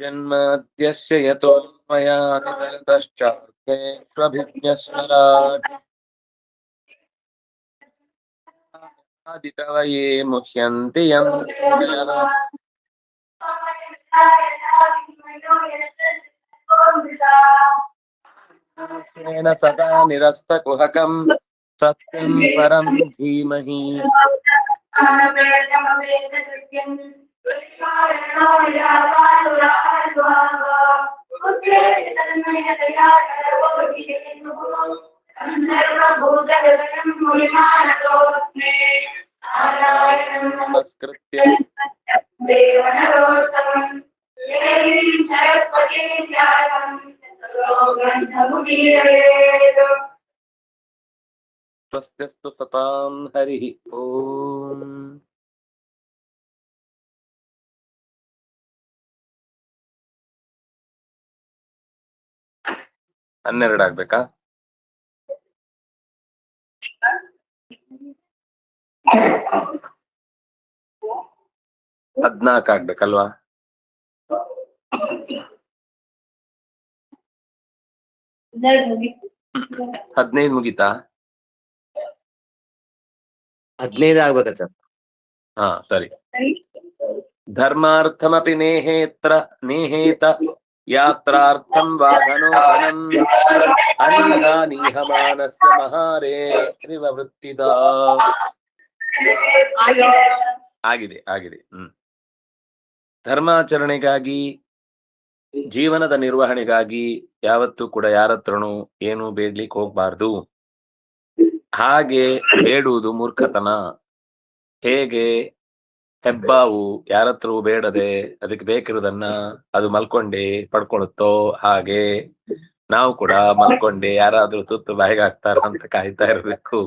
जन्माद्यस्य यतोऽन्वयादितरतश्चार्थेष्वभिज्ञस्वराट् आदिकवये मुह्यन्ति यं सूरयः तेन सदा निरस्तकुहकं सत्यं परं धीमहि नमस्कृत्य स्वस्त्यस्तु सतां हरिः ओम्. ಹನ್ನೆರಡು ಆಗ್ಬೇಕಾ? 14 ಆಗ್ಬೇಕಲ್ವಾ? 15 ಮುಗೀತಾ? 15 ಆಗ್ಬೇಕ ಸರ್? ಹಾ ಸರಿ. ಧರ್ಮಾರ್ಥಮಪಿ ನೇಹೇತ ಯಾತ್ರಾರ್ಥಂ ವಾಹನೋ ಧನಂ ಅನಿಹಾನೀಹಮಾನಸ್ಯ ಮಹಾರೇ ತ್ರಿವವೃತ್ತಿದ. ಆಗಿದೆ. ಧರ್ಮಾಚರಣೆಗಾಗಿ, ಜೀವನದ ನಿರ್ವಹಣೆಗಾಗಿ ಯಾವತ್ತೂ ಕೂಡ ಯಾರತ್ರನೂ ಏನು ಬೇಡ್ಲಿಕ್ಕೆ ಹೋಗ್ಬಾರ್ದು. ಹಾಗೆ ಬೇಡುವುದು ಮೂರ್ಖತನ. ಹೇಗೆ ಹೆಬ್ಬಾವು ಯಾರತ್ರವೂ ಬೇಡದೆ ಅದಕ್ಕೆ ಬೇಕಿರುವುದನ್ನ ಅದು ಮಲ್ಕೊಂಡೆ ಪಡ್ಕೊಳುತ್ತೋ, ಹಾಗೆ ನಾವು ಕೂಡ ಮಲ್ಕೊಂಡೆ ಯಾರಾದ್ರೂ ತುತ್ತು ಬಾಯಿಗೆ ಹಾಕ್ತಾರ ಅಂತ ಕಾಯ್ತಾ ಇರ್ಬೇಕು.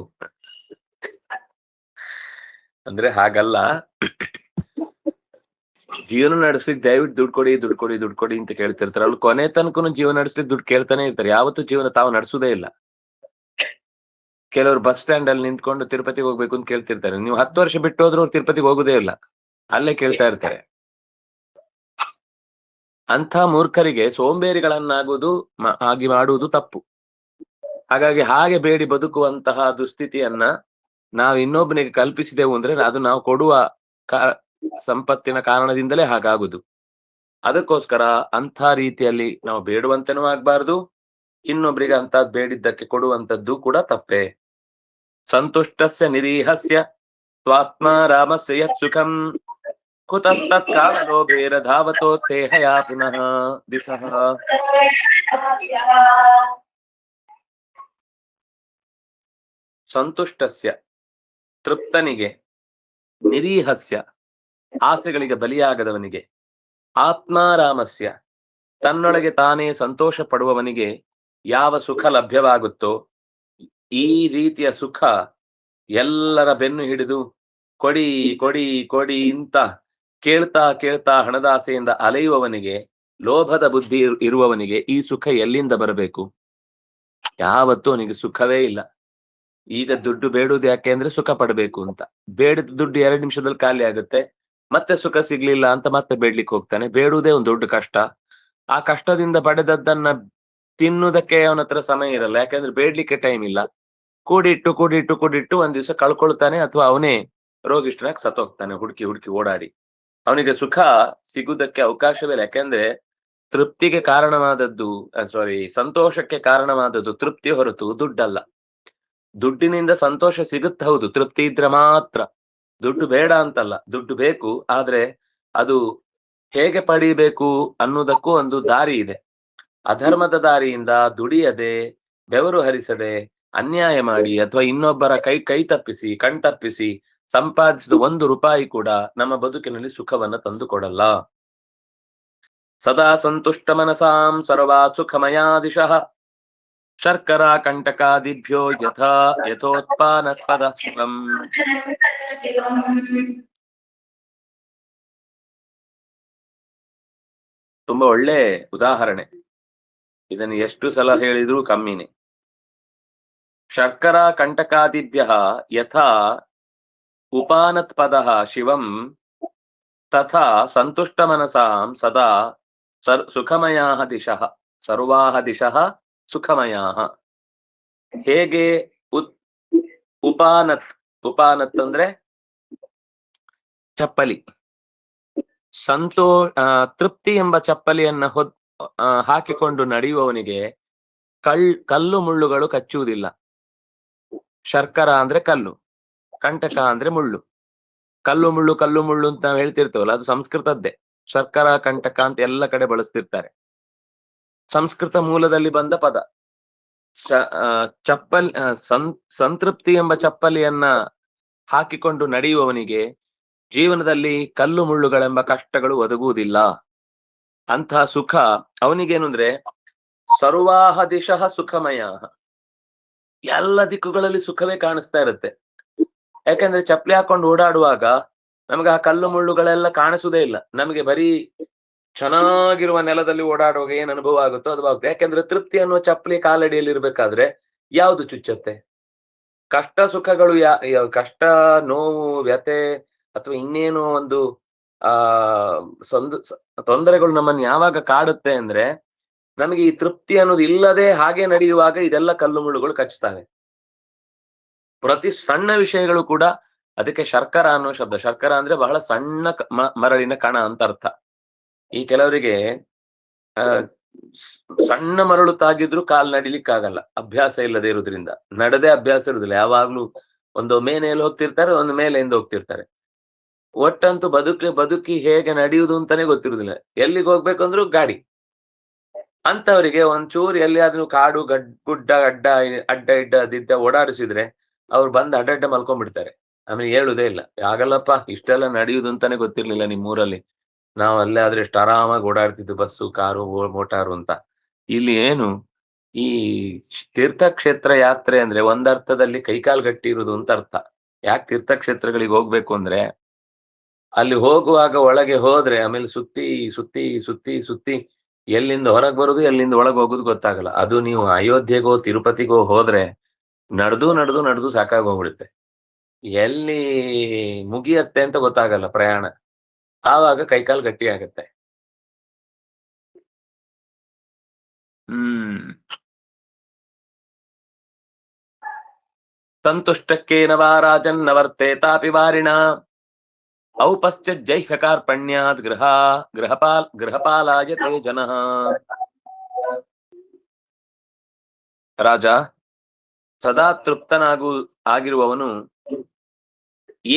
ಅಂದ್ರೆ ಹಾಗಲ್ಲ. ಜೀವನ ನಡೆಸ್ಲಿಕ್ಕೆ ದಯವಿಟ್ಟು ದುಡ್ಡು ಕೊಡಿ ಅಂತ ಕೇಳ್ತಿರ್ತಾರೆ. ಅವ್ರು ಕೊನೆ ತನಕನು ಜೀವನ ನಡೆಸ್ಲಿಕ್ಕೆ ದುಡ್ಡು ಕೇಳ್ತಾನೆ ಇರ್ತಾರೆ. ಯಾವತ್ತೂ ಜೀವನ ತಾವು ನಡೆಸುದೇ ಇಲ್ಲ. ಕೆಲವರು ಬಸ್ ಸ್ಟ್ಯಾಂಡ್ ಅಲ್ಲಿ ನಿಂತ್ಕೊಂಡು ತಿರುಪತಿಗೆ ಹೋಗ್ಬೇಕು ಅಂತ ಕೇಳ್ತಿರ್ತಾರೆ. ನೀವು 10 ವರ್ಷ ಬಿಟ್ಟು ಹೋದ್ರು ಅವ್ರು ತಿರುಪತಿಗೆ ಹೋಗುದೇ ಇಲ್ಲ, ಅಲ್ಲೇ ಕೇಳ್ತಾ ಇರ್ತಾರೆ. ಅಂಥ ಮೂರ್ಖರಿಗೆ ಸೋಂಬೇರಿಗಳನ್ನಾಗುವುದು ಹಾಗೆ ಮಾಡುವುದು ತಪ್ಪು. ಹಾಗಾಗಿ ಹಾಗೆ ಬೇಡಿ ಬದುಕುವಂತಹ ದುಸ್ಥಿತಿಯನ್ನ ನಾವು ಇನ್ನೊಬ್ಬನಿಗೆ ಕಲ್ಪಿಸಿದೆವು ಅಂದ್ರೆ ಅದು ನಾವು ಕೊಡುವ ಸಂಪತ್ತಿನ ಕಾರಣದಿಂದಲೇ ಹಾಗಾಗುದು. ಅದಕ್ಕೋಸ್ಕರ ಅಂಥ ರೀತಿಯಲ್ಲಿ ನಾವು ಬೇಡುವಂತೆನೂ ಆಗ್ಬಾರ್ದು, ಇನ್ನೊಬ್ರಿಗೆ ಅಂತದ್ ಬೇಡಿದ್ದಕ್ಕೆ ಕೊಡುವಂತದ್ದು ಕೂಡ ತಪ್ಪೆ. ಸಂತುಷ್ಟಸ್ಯ ನಿರೀಹಸ್ಯ ಸ್ವಾತ್ಮ ರಾಮಸ್ಯ ಯತ್ ಸುಖಂ ಕುತಸ್ತತ್ಕಾಲಲೋಭೇರ ಧಾವತೋ ತೇಹಯಾ ಪುನಃ ದಿಶಃ. ಸಂತುಷ್ಟಸ್ಯ ತೃಪ್ತನಿಗೆ, ನಿರೀಹಸ್ಯ ಆಸೆಗಳಿಗೆ ಬಲಿಯಾಗದವನಿಗೆ, ಆತ್ಮಾರಾಮಸ್ಯ ತನ್ನೊಳಗೆ ತಾನೇ ಸಂತೋಷ ಪಡುವವನಿಗೆ ಯಾವ ಸುಖ ಲಭ್ಯವಾಗುತ್ತೋ, ಈ ರೀತಿಯ ಸುಖ ಎಲ್ಲರ ಬೆನ್ನು ಹಿಡಿದು ಕೊಡಿ ಕೊಡಿ ಕೊಡಿ ಅಂತ ಕೇಳ್ತಾ ಹಣದಾಸೆಯಿಂದ ಅಲೆಯುವವನಿಗೆ, ಲೋಭದ ಬುದ್ಧಿ ಇರುವವನಿಗೆ ಈ ಸುಖ ಎಲ್ಲಿಂದ ಬರಬೇಕು? ಯಾವತ್ತೂ ಅವನಿಗೆ ಸುಖವೇ ಇಲ್ಲ. ಈಗ ದುಡ್ಡು ಬೇಡುವುದು ಯಾಕೆ ಅಂದ್ರೆ ಸುಖ ಪಡಬೇಕು ಅಂತ. ಬೇಡಿದ ದುಡ್ಡು 2 ನಿಮಿಷದಲ್ಲಿ ಖಾಲಿ ಆಗುತ್ತೆ. ಮತ್ತೆ ಸುಖ ಸಿಗ್ಲಿಲ್ಲ ಅಂತ ಮತ್ತೆ ಬೇಡ್ಲಿಕ್ಕೆ ಹೋಗ್ತಾನೆ. ಬೇಡುವುದೇ ಒಂದು ದೊಡ್ಡ ಕಷ್ಟ. ಆ ಕಷ್ಟದಿಂದ ಪಡೆದದ್ದನ್ನ ತಿನ್ನುವುದಕ್ಕೆ ಅವನ ಹತ್ರ ಸಮಯ ಇರಲ್ಲ, ಯಾಕಂದ್ರೆ ಬೇಡ್ಲಿಕ್ಕೆ ಟೈಮ್ ಇಲ್ಲ. ಕೂಡಿಟ್ಟು ಒಂದ್ ದಿವಸ ಕಳ್ಕೊಳ್ತಾನೆ, ಅಥವಾ ಅವನೇ ರೋಗಿಷ್ಠನಾಗಿ ಸತ್ತೋಗ್ತಾನೆ ಹುಡುಕಿ ಓಡಾಡಿ. ಅವನಿಗೆ ಸುಖ ಸಿಗುವುದಕ್ಕೆ ಅವಕಾಶವೇ ಇಲ್ಲ. ಯಾಕೆಂದ್ರೆ ತೃಪ್ತಿಗೆ ಕಾರಣವಾದದ್ದು ಸಂತೋಷಕ್ಕೆ ಕಾರಣವಾದದ್ದು ತೃಪ್ತಿ ಹೊರತು ದುಡ್ಡಲ್ಲ. ದುಡ್ಡಿನಿಂದ ಸಂತೋಷ ಸಿಗುತ್ತೆ, ಹೌದು, ತೃಪ್ತಿ ಇದ್ರೆ ಮಾತ್ರ. ದುಡ್ಡು ಬೇಡ ಅಂತಲ್ಲ, ದುಡ್ಡು ಬೇಕು. ಆದ್ರೆ ಅದು ಹೇಗೆ ಪಡಿಬೇಕು ಅನ್ನೋದಕ್ಕೂ ಒಂದು ದಾರಿ ಇದೆ. ಅಧರ್ಮದ ದಾರಿಯಿಂದ ದುಡಿಯದೆ, ಬೆವರು ಹರಿಸದೆ, ಅನ್ಯಾಯ ಮಾಡಿ ಅಥವಾ ಇನ್ನೊಬ್ಬರ ಕೈ ತಪ್ಪಿಸಿ ಕಣ್ತಪ್ಪಿಸಿ ಸಂಪಾದಿಸಿದ 1 ರೂಪಾಯಿ ಕೂಡ ನಮ್ಮ ಬದುಕಿನಲ್ಲಿ ಸುಖವನ್ನ ತಂದುಕೊಡಲ್ಲ. ಸದಾ ಸಂತುಷ್ಟ ಮನಸಾಂ ಸರ್ವಾತ್ ಸುಖಮಯಾ ದಿಶಃ ಶರ್ಕರಾ ಕಂಟಕಾದಿಭ್ಯೋ ಯಥೋತ್ಪಾನತ್ಪದ ಶಿವಂ. ತುಂಬಾ ಒಳ್ಳೆ ಉದಾಹರಣೆ. ಇದನ್ನು ಎಷ್ಟು ಸಲ ಹೇಳಿದ್ರು ಕಮ್ಮಿನೇ. ಶರ್ಕರಾ ಕಂಟಕಾದಿಭ್ಯ ಯಥಾ ಉಪಾನತ್ಪದ ಶಿವಂ ತಥಾ ಸಂತುಷ್ಟ ಮನಸಾಂ ಸದಾ ಸುಖಮಯಾಹ ದಿಶಃ, ಸರ್ವಾಹ ದಿಶಃ ಸುಖಮಯಾಹ. ಹೇಗೆ ಉಪಾನತ್, ಉಪಾನತ್ ಅಂದ್ರೆ ಚಪ್ಪಲಿ. ತೃಪ್ತಿ ಎಂಬ ಚಪ್ಪಲಿಯನ್ನ ಹಾಕಿಕೊಂಡು ನಡೆಯುವವನಿಗೆ ಕಲ್ಲು ಮುಳ್ಳುಗಳು ಕಚ್ಚುವುದಿಲ್ಲ. ಶರ್ಕರ ಅಂದ್ರೆ ಕಲ್ಲು, ಕಂಟಕ ಅಂದ್ರೆ ಮುಳ್ಳು. ಕಲ್ಲು ಮುಳ್ಳು ಅಂತ ನಾವು ಹೇಳ್ತಿರ್ತೇವಲ್ಲ, ಅದು ಸಂಸ್ಕೃತದ್ದೇ. ಶರ್ಕರ, ಕಂಟಕ ಅಂತ ಎಲ್ಲ ಕಡೆ ಬಳಸ್ತಿರ್ತಾರೆ. ಸಂಸ್ಕೃತ ಮೂಲದಲ್ಲಿ ಬಂದ ಪದ. ಸಂತೃಪ್ತಿ ಎಂಬ ಚಪ್ಪಲಿಯನ್ನ ಹಾಕಿಕೊಂಡು ನಡೆಯುವವನಿಗೆ ಜೀವನದಲ್ಲಿ ಕಲ್ಲು ಮುಳ್ಳುಗಳೆಂಬ ಕಷ್ಟಗಳು ಒದಗುವುದಿಲ್ಲ. ಅಂತಹ ಸುಖ ಅವನಿಗೇನು ಅಂದ್ರೆ ಸರ್ವಾಹ ದಿಶಃ ಸುಖಮಯ, ಎಲ್ಲ ದಿಕ್ಕುಗಳಲ್ಲಿ ಸುಖವೇ ಕಾಣಿಸ್ತಾ ಇರುತ್ತೆ. ಯಾಕಂದ್ರೆ ಚಪ್ಪಲಿ ಹಾಕೊಂಡು ಓಡಾಡುವಾಗ ನಮ್ಗೆ ಆ ಕಲ್ಲು ಮುಳ್ಳುಗಳೆಲ್ಲ ಕಾಣಿಸುವುದೇ ಇಲ್ಲ. ನಮಗೆ ಬರೀ ಚೆನ್ನಾಗಿರುವ ನೆಲದಲ್ಲಿ ಓಡಾಡುವಾಗ ಏನ್ ಅನುಭವ ಆಗುತ್ತೋ ಅದು ಆಗುತ್ತೆ. ಯಾಕಂದ್ರೆ ತೃಪ್ತಿ ಅನ್ನುವ ಚಪ್ಪಲಿ ಕಾಲಡಿಯಲ್ಲಿ ಇರ್ಬೇಕಾದ್ರೆ ಯಾವುದು ಚುಚ್ಚತ್ತೆ? ಕಷ್ಟ ಸುಖಗಳು, ಕಷ್ಟ, ನೋವು, ವ್ಯಥೆ ಅಥವಾ ಇನ್ನೇನು ಒಂದು ತೊಂದರೆಗಳು ನಮ್ಮನ್ನು ಯಾವಾಗ ಕಾಡುತ್ತೆ ಅಂದ್ರೆ ನಮಗೆ ಈ ತೃಪ್ತಿ ಅನ್ನೋದು ಇಲ್ಲದೆ ಹಾಗೆ ನಡೆಯುವಾಗ ಇದೆಲ್ಲ ಕಲ್ಲು ಮುಳ್ಳುಗಳು ಕಚ್ತವೆ. ಪ್ರತಿ ಸಣ್ಣ ವಿಷಯಗಳು ಕೂಡ. ಅದಕ್ಕೆ ಶರ್ಕರ ಅನ್ನೋ ಶಬ್ದ. ಶರ್ಕರ ಅಂದ್ರೆ ಬಹಳ ಸಣ್ಣ ಮರಳಿನ ಕಣ ಅಂತ ಅರ್ಥ. ಈ ಕೆಲವರಿಗೆ ಸಣ್ಣ ಮರಳು ತಾಗಿದ್ರು ಕಾಲ್ ನಡಿಲಿಕ್ಕಾಗಲ್ಲ, ಅಭ್ಯಾಸ ಇಲ್ಲದೆ ಇರುವುದ್ರಿಂದ. ನಡೆದೇ ಅಭ್ಯಾಸ ಇರುದಿಲ್ಲ. ಯಾವಾಗ್ಲೂ ಒಂದು ಮೇನೆಯಲ್ಲಿ ಹೋಗ್ತಿರ್ತಾರೆ, ಒಂದು ಮೇಲೆಯಿಂದ ಹೋಗ್ತಿರ್ತಾರೆ. ಒಟ್ಟಂತೂ ಬದುಕಿ ಹೇಗೆ ನಡೆಯುವುದು ಅಂತಾನೆ ಗೊತ್ತಿರುವುದಿಲ್ಲ. ಎಲ್ಲಿಗೆ ಹೋಗ್ಬೇಕಂದ್ರೂ ಗಾಡಿ. ಅಂತವರಿಗೆ ಒಂಚೂರು ಎಲ್ಲಿಯಾದ್ರೂ ಕಾಡು ಗುಡ್ಡ ಅಡ್ಡ ದಿಡ್ಡ ಓಡಾಡಿಸಿದ್ರೆ ಅವ್ರು ಬಂದು ಅಡ್ಡ ಮಲ್ಕೊಂಡ್ಬಿಡ್ತಾರೆ. ಆಮೇಲೆ ಹೇಳುದೇ ಇಲ್ಲ, ಆಗಲ್ಲಪ್ಪ ಇಷ್ಟೆಲ್ಲ ನಡೆಯುವುದು ಅಂತಾನೆ ಗೊತ್ತಿರ್ಲಿಲ್ಲ ನಿಮ್ಮೂರಲ್ಲಿ. ನಾವು ಅಲ್ಲೇ ಆದ್ರೆ ಎಷ್ಟು ಆರಾಮಾಗಿ ಓಡಾಡ್ತಿದ್ವಿ, ಬಸ್ಸು, ಕಾರು, ಮೋಟಾರು ಅಂತ. ಇಲ್ಲಿ ಏನು ಈ ತೀರ್ಥಕ್ಷೇತ್ರ ಯಾತ್ರೆ ಅಂದ್ರೆ ಒಂದರ್ಥದಲ್ಲಿ ಕೈಕಾಲು ಗಟ್ಟಿ ಇರುವುದು ಅಂತ ಅರ್ಥ. ಯಾಕೆ ತೀರ್ಥಕ್ಷೇತ್ರಗಳಿಗೆ ಹೋಗ್ಬೇಕು ಅಂದ್ರೆ ಅಲ್ಲಿ ಹೋಗುವಾಗ ಒಳಗೆ ಹೋದ್ರೆ ಆಮೇಲೆ ಸುತ್ತಿ ಸುತ್ತಿ ಸುತ್ತಿ ಸುತ್ತಿ ಎಲ್ಲಿಂದ ಹೊರಗೆ ಬರುದು ಎಲ್ಲಿಂದ ಒಳಗೆ ಹೋಗುದು ಗೊತ್ತಾಗಲ್ಲ. ಅದು ನೀವು ಅಯೋಧ್ಯೆಗೋ ತಿರುಪತಿಗೋ ಹೋದ್ರೆ ನಡೆದು ಸಾಕಾಗಿ ಹೋಗ್ಬಿಡುತ್ತೆ. ಎಲ್ಲಿ ಮುಗಿಯತ್ತೆ ಅಂತ ಗೊತ್ತಾಗಲ್ಲ ಪ್ರಯಾಣ. ಆವಾಗ ಕೈಕಾಲು ಗಟ್ಟಿ ಆಗತ್ತೆ. ಸಂತುಷ್ಟಕ್ಕೇನ ವಾ ರಾಜನ್ ನವರ್ತೇತಾಪಿ ವಾರಿಣ ಔಪಶ್ಚಿತ್ ಜೈಹ್ಯಕಾರ್ಪಣ್ಯಾತ್ ಗೃಹಪಾಲಾಯ ತೇ ಜನಃ. ರಾಜ ಸದಾ ಆಗಿರುವವನು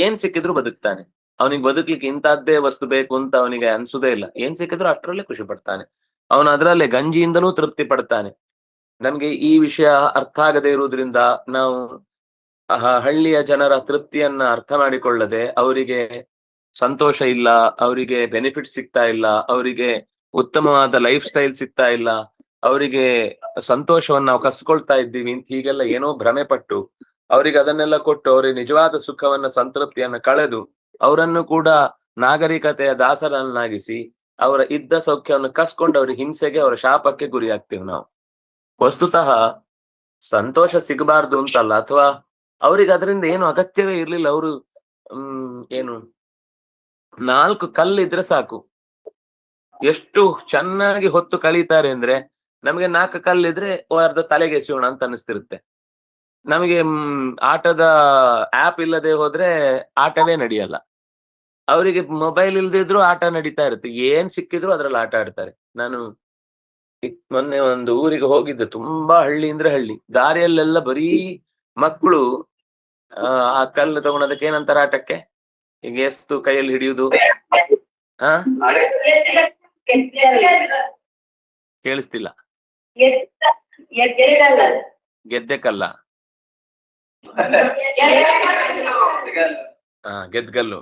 ಏನ್ ಸಿಕ್ಕಿದ್ರು ಬದುಕ್ತಾನೆ. ಅವನಿಗೆ ಬದುಕ್ಲಿಕ್ಕೆ ಇಂತಹದ್ದೇ ವಸ್ತು ಬೇಕು ಅಂತ ಅವನಿಗೆ ಅನ್ಸುದೇ ಇಲ್ಲ. ಏನ್ ಸಿಕ್ಕಿದ್ರು ಅಷ್ಟರಲ್ಲೇ ಖುಷಿ ಪಡ್ತಾನೆ. ಅವನು ಅದರಲ್ಲೇ ಗಂಜಿಯಿಂದಲೂ ತೃಪ್ತಿ ಪಡ್ತಾನೆ. ನಮ್ಗೆ ಈ ವಿಷಯ ಅರ್ಥ ಆಗದೆ ಇರುವುದ್ರಿಂದ ನಾವು ಹಳ್ಳಿಯ ಜನರ ತೃಪ್ತಿಯನ್ನ ಅರ್ಥ ಮಾಡಿಕೊಳ್ಳದೆ ಅವರಿಗೆ ಸಂತೋಷ ಇಲ್ಲ, ಅವರಿಗೆ ಬೆನಿಫಿಟ್ ಸಿಗ್ತಾ ಇಲ್ಲ, ಅವರಿಗೆ ಉತ್ತಮವಾದ ಲೈಫ್ ಸ್ಟೈಲ್ ಸಿಗ್ತಾ ಇಲ್ಲ, ಅವರಿಗೆ ಸಂತೋಷವನ್ನು ನಾವು ಕಸ್ಕೊಳ್ತಾ ಇದ್ದೀವಿ ಅಂತ ಹೀಗೆಲ್ಲ ಏನೋ ಭ್ರಮೆ ಪಟ್ಟು ಅವರಿಗೆ ಅದನ್ನೆಲ್ಲ ಕೊಟ್ಟು ಅವರಿಗೆ ನಿಜವಾದ ಸುಖವನ್ನ, ಸಂತೃಪ್ತಿಯನ್ನ ಕಳೆದು ಅವರನ್ನು ಕೂಡ ನಾಗರಿಕತೆಯ ದಾಸರನ್ನಾಗಿಸಿ ಅವರ ಇದ್ದ ಸೌಖ್ಯವನ್ನು ಕಸ್ಕೊಂಡು ಅವ್ರಿಗೆ ಹಿಂಸೆಗೆ, ಅವರ ಶಾಪಕ್ಕೆ ಗುರಿ ಆಗ್ತೀವಿ ನಾವು. ವಸ್ತುತಃ ಸಂತೋಷ ಸಿಗಬಾರ್ದು ಅಂತಲ್ಲ, ಅಥವಾ ಅವ್ರಿಗೆ ಅದರಿಂದ ಏನು ಅಗತ್ಯವೇ ಇರ್ಲಿಲ್ಲ. ಅವರು ಏನು 4 ಕಲ್ಲಿದ್ರೆ ಸಾಕು, ಎಷ್ಟು ಚೆನ್ನಾಗಿ ಹೊತ್ತು ಕಳೀತಾರೆ ಅಂದ್ರೆ ನಮಗೆ 4 ಕಲ್ಲಿದ್ರೆ ಅರ್ಧ ತಲೆಗೆ ಎಸೆಯೋಣ ಅಂತ ಅನಿಸ್ತಿರುತ್ತೆ. ನಮಗೆ ಆಟದ ಆಪ್ ಇಲ್ಲದೆ ಹೋದ್ರೆ ಆಟವೇ ನಡೆಯಲ್ಲ. ಅವರಿಗೆ ಮೊಬೈಲ್ ಇಲ್ದಿದ್ರು ಆಟ ನಡೀತಾ ಇರುತ್ತೆ. ಏನ್ ಸಿಕ್ಕಿದ್ರು ಅದ್ರಲ್ಲಿ ಆಟ ಆಡ್ತಾರೆ. ನಾನು ಮೊನ್ನೆ ಒಂದು ಊರಿಗೆ ಹೋಗಿದ್ದೆ, ತುಂಬಾ ಹಳ್ಳಿ ಅಂದ್ರೆ ಹಳ್ಳಿ. ದಾರಿಯಲ್ಲೆಲ್ಲ ಬರೀ ಮಕ್ಕಳು ಆ ಕಲ್ಲು ತಗೊಳೋದಕ್ಕೆ ಏನಂತಾರೆ ಆಟಕ್ಕೆ, ಈಗ ಎಷ್ಟು ಕೈಯಲ್ಲಿ ಹಿಡಿಯುವುದು, ಕೇಳಿಸ್ತಿಲ್ಲ. ಗೆದ್ದೆ ಕಲ್ಲ, ಗೆದ್ಗಲ್ಲು,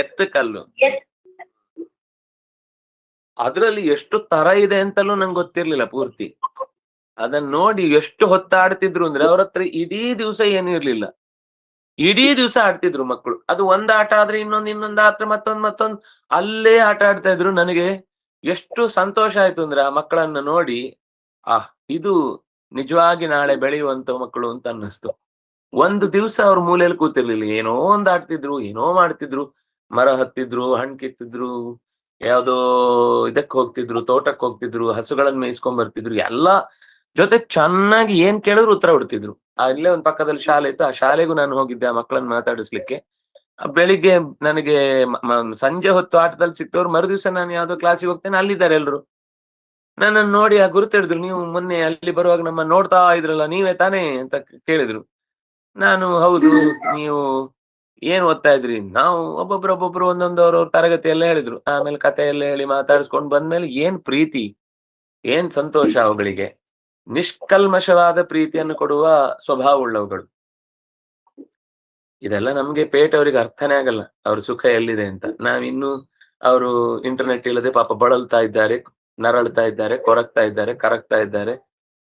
ಎತ್ತು ಕಲ್ಲು. ಅದ್ರಲ್ಲಿ ಎಷ್ಟು ತರ ಇದೆ ಅಂತಲೂ ನಂಗೆ ಗೊತ್ತಿರ್ಲಿಲ್ಲ ಪೂರ್ತಿ. ಅದನ್ನ ನೋಡಿ ಎಷ್ಟು ಹೊತ್ತಾಡ್ತಿದ್ರು ಅಂದ್ರೆ ಅವ್ರ ಹತ್ರ ಇಡೀ ದಿವಸ ಏನು ಇರ್ಲಿಲ್ಲ. ಇಡೀ ದಿವಸ ಆಡ್ತಿದ್ರು ಮಕ್ಕಳು. ಅದು ಒಂದ್ ಆಟ ಆದ್ರೆ ಇನ್ನೊಂದ್ ಆಟ, ಮತ್ತೊಂದ್ ಅಲ್ಲೇ ಆಟ ಆಡ್ತಾ ಇದ್ರು. ನನಗೆ ಎಷ್ಟು ಸಂತೋಷ ಆಯ್ತು ಅಂದ್ರೆ ಆ ಮಕ್ಕಳನ್ನ ನೋಡಿ, ಇದು ನಿಜವಾಗಿ ನಾಳೆ ಬೆಳೆಯುವಂತ ಮಕ್ಕಳು ಅಂತ ಅನ್ನಿಸ್ತು. ಒಂದು ದಿವಸ ಅವ್ರ ಮೂಲೆಯಲ್ಲಿ ಕೂತಿರ್ಲಿಲ್ಲ, ಏನೋ ಒಂದ್ ಆಡ್ತಿದ್ರು, ಏನೋ ಮಾಡ್ತಿದ್ರು. ಮರ ಹತ್ತಿದ್ರು, ಹಣ್ಣು ಕಿತ್ತಿದ್ರು, ಯಾವ್ದೋ ಇದಕ್ ಹೋಗ್ತಿದ್ರು, ತೋಟಕ್ಕೆ ಹೋಗ್ತಿದ್ರು, ಹಸುಗಳನ್ನ ಮೇಯಿಸ್ಕೊಂಡ್ ಬರ್ತಿದ್ರು, ಎಲ್ಲಾ ಜೊತೆ ಚೆನ್ನಾಗಿ ಏನ್ ಕೇಳಿದ್ರು ಉತ್ತರ ಕೊಡ್ತಿದ್ರು. ಇಲ್ಲೇ ಒಂದ್ ಪಕ್ಕದಲ್ಲಿ ಶಾಲೆ ಇತ್ತು, ಆ ಶಾಲೆಗೂ ನಾನು ಹೋಗಿದ್ದೆ ಆ ಮಕ್ಕಳನ್ನ ಮಾತಾಡಿಸ್ಲಿಕ್ಕೆ. ಬೆಳಿಗ್ಗೆ ನನಗೆ ಸಂಜೆ ಹೊತ್ತು ಆಟದಲ್ಲಿ ಸಿಕ್ತವ್ರು, ಮರುದಿವ್ಸ ನಾನು ಯಾವ್ದೋ ಕ್ಲಾಸಿಗೆ ಹೋಗ್ತೇನೆ, ಅಲ್ಲಿದ್ದಾರೆ ಎಲ್ರು. ನನ್ನನ್ನು ನೋಡಿ ಆ ಗುರುತಿಡಿದ್ರು, ನೀವು ಮೊನ್ನೆ ಅಲ್ಲಿ ಬರುವಾಗ ನಮ್ಮ ನೋಡ್ತಾ ಇದ್ರಲ್ಲ, ನೀವೇ ತಾನೇ ಅಂತ ಕೇಳಿದ್ರು. ನಾನು ಹೌದು, ನೀವು ಏನ್ ಓದ್ತಾ ಇದ್ರಿ? ನಾವು ಒಬ್ಬೊಬ್ರು ಒಂದೊಂದು ಅವ್ರವ್ರ ತರಗತಿ ಎಲ್ಲ ಹೇಳಿದ್ರು. ಆಮೇಲೆ ಕತೆ ಎಲ್ಲ ಹೇಳಿ ಮಾತಾಡಿಸ್ಕೊಂಡು ಬಂದ್ಮೇಲೆ ಏನ್ ಪ್ರೀತಿ, ಏನ್ ಸಂತೋಷ ಅವುಗಳಿಗೆ. ನಿಷ್ಕಲ್ಮಶವಾದ ಪ್ರೀತಿಯನ್ನು ಕೊಡುವ ಸ್ವಭಾವ ಉಳ್ಳವುಗಳು. ಇದೆಲ್ಲ ನಮ್ಗೆ ಪೇಟೆಯವರಿಗೆ ಅರ್ಥನೇ ಆಗಲ್ಲ, ಅವ್ರ ಸುಖ ಎಲ್ಲಿದೆ ಅಂತ. ನಾವಿನ್ನು ಅವರು ಇಂಟರ್ನೆಟ್ ಇಲ್ಲದೆ ಪಾಪ ಬಳಲ್ತಾ ಇದ್ದಾರೆ, ನರಳ್ತಾ ಇದ್ದಾರೆ, ಕೊರಗ್ತಾ ಇದ್ದಾರೆ, ಕರಗ್ತಾ ಇದ್ದಾರೆ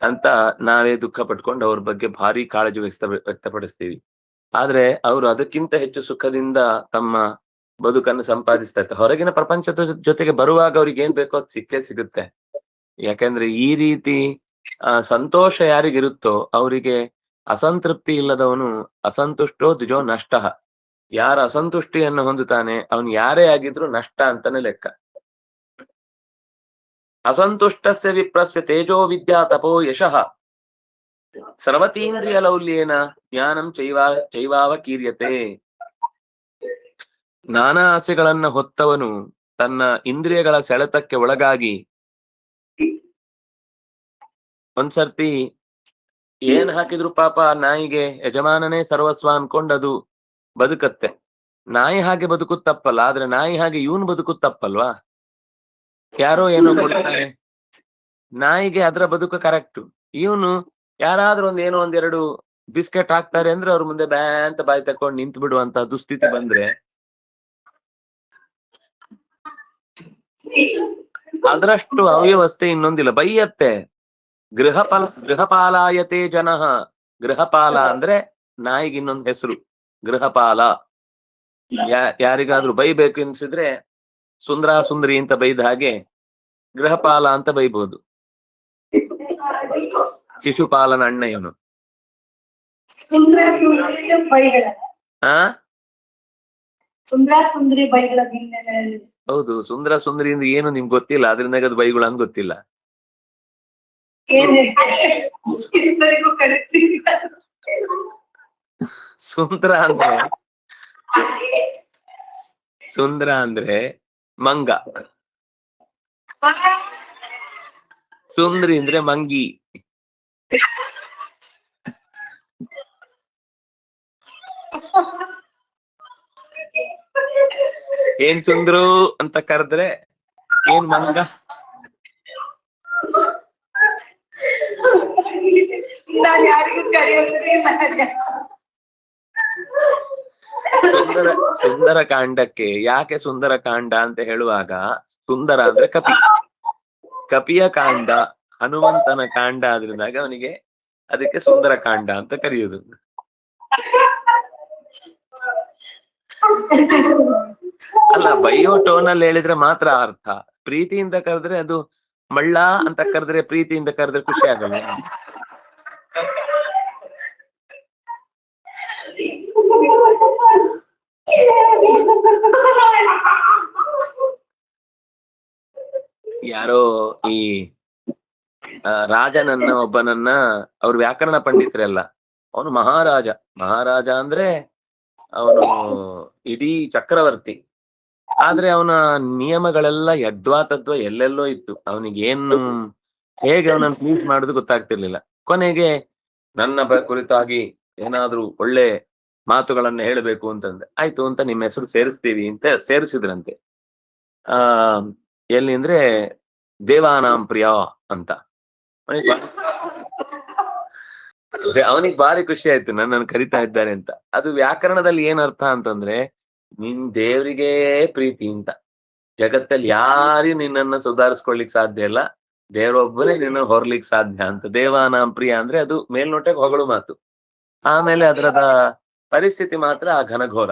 ಅಂತ ನಾವೇ ದುಃಖ ಪಟ್ಕೊಂಡು ಅವ್ರ ಬಗ್ಗೆ ಭಾರಿ ಕಾಳಜಿ ವ್ಯಕ್ತಪಡಿಸ್ತೀವಿ. ಆದ್ರೆ ಅವರು ಅದಕ್ಕಿಂತ ಹೆಚ್ಚು ಸುಖದಿಂದ ತಮ್ಮ ಬದುಕನ್ನು ಸಂಪಾದಿಸ್ತಾ ಇರ್ತಾರೆ. ಹೊರಗಿನ ಪ್ರಪಂಚದ ಜೊತೆಗೆ ಬರುವಾಗ ಅವ್ರಿಗೆ ಏನ್ ಬೇಕೋ ಅದು ಸಿಕ್ಕೇ ಸಿಗುತ್ತೆ. ಯಾಕಂದ್ರೆ ಈ ರೀತಿ ಸಂತೋಷ ಯಾರಿಗಿರುತ್ತೋ ಅವರಿಗೆ ಅಸಂತೃಪ್ತಿ ಇಲ್ಲದವನು ಅಸಂತುಷ್ಟೋ ದ್ವಿಜೋ ನಷ್ಟ. ಯಾರ ಅಸಂತುಷ್ಟಿಯನ್ನು ಹೊಂದುತ್ತಾನೆ ಅವನು ಯಾರೇ ಆಗಿದ್ರು ನಷ್ಟ ಅಂತಾನೆ ಲೆಕ್ಕ. ಅಸಂತುಷ್ಟಸ್ಯ ವಿಪ್ರಸ್ಯ ತೇಜೋ ವಿದ್ಯಾ ತಪೋ ಯಶಃ ಸರ್ವತೀಂದ್ರಿಯ ಲೌಲ್ಯೇನ ಜ್ಞಾನಂ ಚೈವಾವ ಕೀರ್ಯತೆ. ನಾನಾ ಆಸೆಗಳನ್ನ ಹೊತ್ತವನು ತನ್ನ ಇಂದ್ರಿಯಗಳ ಸೆಳೆತಕ್ಕೆ ಒಳಗಾಗಿ ಒಂದ್ಸರ್ತಿ ಏನ್ ಹಾಕಿದ್ರು ಪಾಪ ನಾಯಿಗೆ ಯಜಮಾನನೇ ಸರ್ವಸ್ವ ಅನ್ಕೊಂಡದು ಬದುಕತ್ತೆ. ನಾಯಿ ಹಾಗೆ ಬದುಕುತ್ತಪ್ಪಲ್ಲ, ಆದ್ರೆ ನಾಯಿ ಹಾಗೆ ಇವನ್ ಬದುಕುತ್ತಪ್ಪಲ್ವಾ? ಯಾರೋ ಏನೋ ಕೊಡ್ತಾರೆ, ನಾಯಿಗೆ ಅದ್ರ ಬದುಕು ಕರೆಕ್ಟ್. ಇವನು ಯಾರಾದ್ರೂ ಏನೋ ಒಂದೆರಡು ಬಿಸ್ಕೆಟ್ ಹಾಕ್ತಾರೆ ಅಂದ್ರೆ ಅವ್ರ ಮುಂದೆ ಬ್ಯಾ ಅಂತ ಬಾಯಿ ತಕೊಂಡು ನಿಂತು ಬಿಡುವಂತ ದುಸ್ಥಿತಿ ಬಂದ್ರೆ ಅದರಷ್ಟು ಅವ್ಯವಸ್ಥೆ ಇನ್ನೊಂದಿಲ್ಲ. ಬೈಯತ್ತೆ. ಗೃಹಪಾಲಾಯತೆ ಜನಃ. ಗೃಹಪಾಲ ಅಂದ್ರೆ ನಾಯಿಗೆ ಇನ್ನೊಂದು ಹೆಸರು ಗೃಹಪಾಲ. ಯಾರಿಗಾದ್ರೂ ಬೈಬೇಕು ಎನ್ಸಿದ್ರೆ ಸುಂದರ ಸುಂದರಿ ಅಂತ ಬೈದ ಹಾಗೆ ಗೃಹಪಾಲ ಅಂತ ಬೈಬಹುದು. ಶಿಶುಪಾಲನ ಅಣ್ಣ ಇವನು. ಹೌದು, ಸುಂದರ ಸುಂದರಿಯಿಂದ ಏನು ನಿಮ್ಗೆ ಗೊತ್ತಿಲ್ಲ, ಅದ್ರಿಂದ ಅದು ಬೈಗಳು ಅಂತ ಗೊತ್ತಿಲ್ಲ. ಸುಂದರ ಅಂದ್ರೆ ಮಂಗ, ಸುಂದರಿ ಅಂದ್ರೆ ಮಂಗಿ. ಏನ್ ಸುಂದ್ರು ಅಂತ ಕರೆದ್ರೆ ಏನ್ ಮಂಗ. ಸುಂದರ ಕಾಂಡಕ್ಕೆ ಯಾಕೆ ಸುಂದರ ಕಾಂಡ ಅಂತ ಹೇಳುವಾಗ, ಸುಂದರ ಅಂದ್ರೆ ಕಪಿ, ಕಪಿಯ ಕಾಂಡ ಹನುಮಂತನ ಕಾಂಡ ಆದ್ರಿಂದಾಗ ಅವನಿಗೆ ಅದಕ್ಕೆ ಸುಂದರ ಕಾಂಡ ಅಂತ ಕರೆಯುವುದು. ಅಲ್ಲ, ಬೈಯೋ ಟೋನಲ್ಲಿ ಹೇಳಿದ್ರೆ ಮಾತ್ರ ಅರ್ಥ. ಪ್ರೀತಿಯಿಂದ ಕರೆದ್ರೆ ಅದು ಮಳ್ಳ ಅಂತ ಕರೆದ್ರೆ, ಪ್ರೀತಿಯಿಂದ ಕರೆದ್ರೆ ಖುಷಿ ಆಗಲ್ಲ. ಯಾರೋ ಈ ರಾಜನನ್ನ ಒಬ್ಬನನ್ನ ಅವ್ರು ವ್ಯಾಕರಣ ಪಂಡಿತರೆಲ್ಲ, ಅವನು ಮಹಾರಾಜ. ಮಹಾರಾಜ ಅಂದ್ರೆ ಅವನು ಇಡೀ ಚಕ್ರವರ್ತಿ. ಆದ್ರೆ ಅವನ ನಿಯಮಗಳೆಲ್ಲ ಯದ್ವಾ ತದ್ವಾ ಎಲ್ಲೆಲ್ಲೋ ಇತ್ತು. ಅವನಿಗೆ ಏನು ಹೇಗೆ ಅವನನ್ನು ಪ್ಲೀಸ್ ಮಾಡುದು ಗೊತ್ತಾಗ್ತಿರ್ಲಿಲ್ಲ. ಕೊನೆಗೆ ನನ್ನ ಕುರಿತಾಗಿ ಏನಾದ್ರೂ ಒಳ್ಳೆ ಮಾತುಗಳನ್ನ ಹೇಳಬೇಕು ಅಂತಂದ್ರೆ, ಆಯ್ತು ಅಂತ ನಿಮ್ಮ ಹೆಸರು ಸೇರಿಸ್ತೀವಿ ಅಂತ ಸೇರಿಸಿದ್ರಂತೆ. ಎಲ್ಲಿ ಅಂದ್ರೆ ದೇವಾನಾಂ ಪ್ರಿಯ ಅಂತ. ಅವನಿಗೆ ಭಾರಿ ಖುಷಿ ಆಯ್ತು ನನ್ನನ್ನು ಕರಿತಾ ಇದ್ದಾರೆ ಅಂತ. ಅದು ವ್ಯಾಕರಣದಲ್ಲಿ ಏನ್ ಅರ್ಥ ಅಂತಂದ್ರೆ, ನಿನ್ ದೇವ್ರಿಗೇ ಪ್ರೀತಿ ಅಂತ. ಜಗತ್ತಲ್ಲಿ ಯಾರು ನಿನ್ನನ್ನ ಸುಧಾರಿಸ್ಕೊಳ್ಲಿಕ್ ಸಾಧ್ಯ ಇಲ್ಲ, ದೇವರೊಬ್ಬನೇ ನಿನ್ನ ಹೊರ್ಲಿಕ್ ಸಾಧ್ಯ ಅಂತ. ದೇವಾನಾಂ ಪ್ರಿಯ ಅಂದ್ರೆ ಅದು ಮೇಲ್ನೋಟಕ್ಕೆ ಹೊಗಳು ಮಾತು, ಆಮೇಲೆ ಅದರದ ಪರಿಸ್ಥಿತಿ ಮಾತ್ರ ಆ ಘನಘೋರ.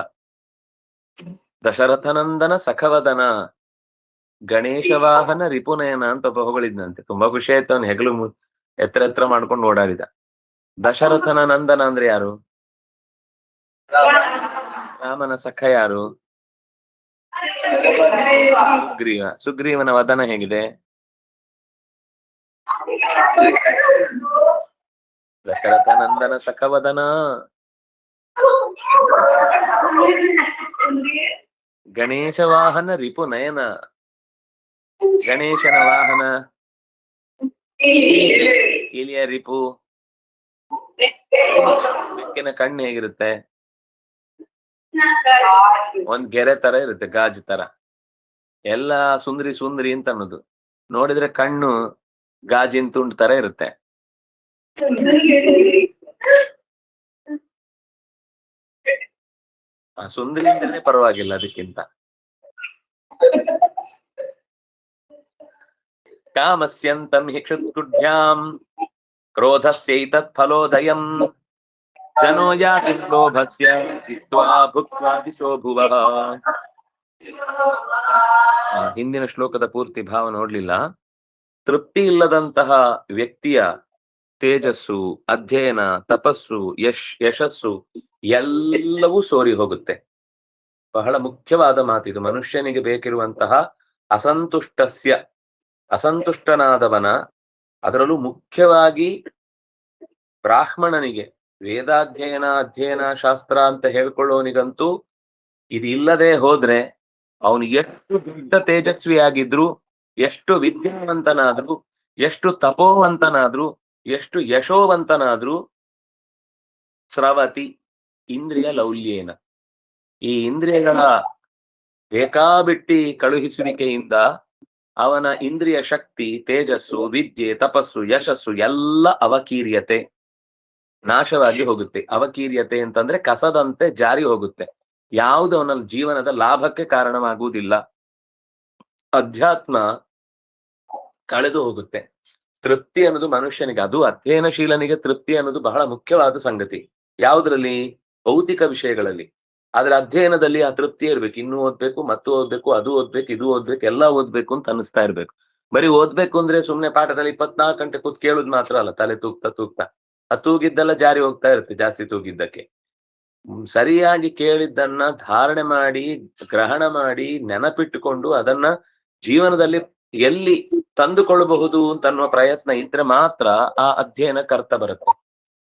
ದಶರಥನಂದನ ಸಖವದನ ಗಣೇಶ ವಾಹನ ರಿಪುನಯನ ಅಂತ ಒಬ್ಬ ಹೊಗಳಿದ್ನಂತೆ. ತುಂಬಾ ಖುಷಿ ಆಯ್ತು, ಅವನು ಹೆಗಲು ಎತ್ತರ ಮಾಡ್ಕೊಂಡು ಓಡಾಡಿದ. ದಶರಥನ ನಂದನ ಅಂದ್ರೆ ಯಾರು? ರಾಮನ ಸಖ ಯಾರು? ಸುಗ್ರೀವನ ವದನ ಹೇಗಿದೆ? ದಶರಥ ನಂದನ ಸಖವದನ. ಗಣೇಶ ವಾಹನ ರಿಪು ನಯನ. ಗಣೇಶನ ವಾಹನ ಇಲಿಯ ರಿಪು. ಬೆಕ್ಕಿನ ಕಣ್ಣು ಹೇಗಿರುತ್ತೆ? ಒಂದ್ ಗೆರೆ ತರ ಇರುತ್ತೆ, ಗಾಜು ತರ. ಎಲ್ಲ ಸುಂದರಿ ಸುಂದರಿ ಅಂತ ಅನ್ನೋದು, ನೋಡಿದ್ರೆ ಕಣ್ಣು ಗಾಜಿನ ತುಂಡು ತರ ಇರುತ್ತೆ. ಆ ಸುಂದರಿ ಅಂತಾನೆ ಪರವಾಗಿಲ್ಲ ಅದಕ್ಕಿಂತ. ಕಾಮಸ್ಯಂತಂ ಹಿಕ್ಷುದ್ಭ್ಯಾಂ ಕ್ರೋಧಸ್ಯೈತತ್ ಫಲೋದಯಂ ಜನೋ ಯಾತಿ ಲೋಭಸ್ಯ ಹಿತ್ವಾ ಭುಕ್ತ್ವಾ ದಿಶೋ ಭುವಃ. ಹಿಂದಿನ ಶ್ಲೋಕದ ಪೂರ್ತಿ ಭಾವ ನೋಡ್ಲಿಲ್ಲ. ತೃಪ್ತಿ ಇಲ್ಲದಂತಹ ವ್ಯಕ್ತಿಯ ತೇಜಸ್ಸು, ಅಧ್ಯಯನ, ತಪಸ್ಸು, ಯಶಸ್ಸು ಎಲ್ಲವೂ ಸೋರಿ ಹೋಗುತ್ತೆ. ಬಹಳ ಮುಖ್ಯವಾದ ಮಾತಿದು. ಮನುಷ್ಯನಿಗೆ ಬೇಕಿರುವಂತಹ ಅಸಂತುಷ್ಟನಾದವನ, ಅದರಲ್ಲೂ ಮುಖ್ಯವಾಗಿ ಬ್ರಾಹ್ಮಣನಿಗೆ, ಅಧ್ಯಯನ ಶಾಸ್ತ್ರ ಅಂತ ಹೇಳ್ಕೊಳ್ಳೋನಿಗಂತೂ ಇದು ಇಲ್ಲದೆ ಹೋದ್ರೆ ಅವನು ಎಷ್ಟು ದೊಡ್ಡ ತೇಜಸ್ವಿಯಾಗಿದ್ರು, ಎಷ್ಟು ವಿದ್ಯಾವಂತನಾದ್ರು, ಎಷ್ಟು ತಪೋವಂತನಾದ್ರು, ಎಷ್ಟು ಯಶೋವಂತನಾದ್ರು, ಸ್ರವತಿ ಇಂದ್ರಿಯ ಲೌಲ್ಯೇನ, ಈ ಇಂದ್ರಿಯಗಳ ಬೇಕಾಬಿಟ್ಟಿ ಕಳುಹಿಸುವಿಕೆಯಿಂದ ಅವನ ಇಂದ್ರಿಯ ಶಕ್ತಿ, ತೇಜಸ್ಸು, ವಿದ್ಯೆ, ತಪಸ್ಸು, ಯಶಸ್ಸು ಎಲ್ಲ ಅವಕೀರ್ಯತೆ, ನಾಶವಾಗಿ ಹೋಗುತ್ತೆ. ಅವಕೀರ್ಯತೆ ಅಂತಂದ್ರೆ ಕಸದಂತೆ ಜಾರಿ ಹೋಗುತ್ತೆ. ಯಾವುದು ಅವನ ಜೀವನದ ಲಾಭಕ್ಕೆ ಕಾರಣವಾಗುವುದಿಲ್ಲ. ಅಧ್ಯಾತ್ಮ ಕಳೆದು ಹೋಗುತ್ತೆ. ತೃಪ್ತಿ ಅನ್ನೋದು ಮನುಷ್ಯನಿಗೆ, ಅದು ಅಧ್ಯಯನಶೀಲನಿಗೆ ತೃಪ್ತಿ ಅನ್ನೋದು ಬಹಳ ಮುಖ್ಯವಾದ ಸಂಗತಿ. ಯಾವುದ್ರಲ್ಲಿ? ಭೌತಿಕ ವಿಷಯಗಳಲ್ಲಿ. ಆದ್ರೆ ಅಧ್ಯಯನದಲ್ಲಿ ಆ ತೃಪ್ತಿ ಇರ್ಬೇಕು. ಇನ್ನೂ ಓದ್ಬೇಕು, ಮತ್ತು ಓದ್ಬೇಕು, ಅದು ಓದ್ಬೇಕು, ಇದು ಓದ್ಬೇಕು, ಎಲ್ಲ ಓದ್ಬೇಕು ಅಂತ ಅನಿಸ್ತಾ ಇರ್ಬೇಕು. ಬರೀ ಓದ್ಬೇಕು ಅಂದ್ರೆ ಸುಮ್ನೆ ಪಾಠದಲ್ಲಿ 24 ಗಂಟೆ ಕೂತ್ ಕೇಳುದು ಮಾತ್ರ ಅಲ್ಲ, ತಲೆ ತೂಗ್ತಾ ಆ ತೂಗಿದ್ದೆಲ್ಲ ಜಾರಿ ಹೋಗ್ತಾ ಇರುತ್ತೆ. ಜಾಸ್ತಿ ತೂಗಿದ್ದಕ್ಕೆ ಸರಿಯಾಗಿ ಕೇಳಿದ್ದನ್ನ ಧಾರಣೆ ಮಾಡಿ, ಗ್ರಹಣ ಮಾಡಿ, ನೆನಪಿಟ್ಟುಕೊಂಡು ಅದನ್ನ ಜೀವನದಲ್ಲಿ ಎಲ್ಲಿ ತಂದುಕೊಳ್ಳಬಹುದು ಅಂತನ್ನುವ ಪ್ರಯತ್ನ ಇದ್ರೆ ಮಾತ್ರ ಆ ಅಧ್ಯಯನಕ್ಕೆ ಅರ್ಥ ಬರುತ್ತೆ.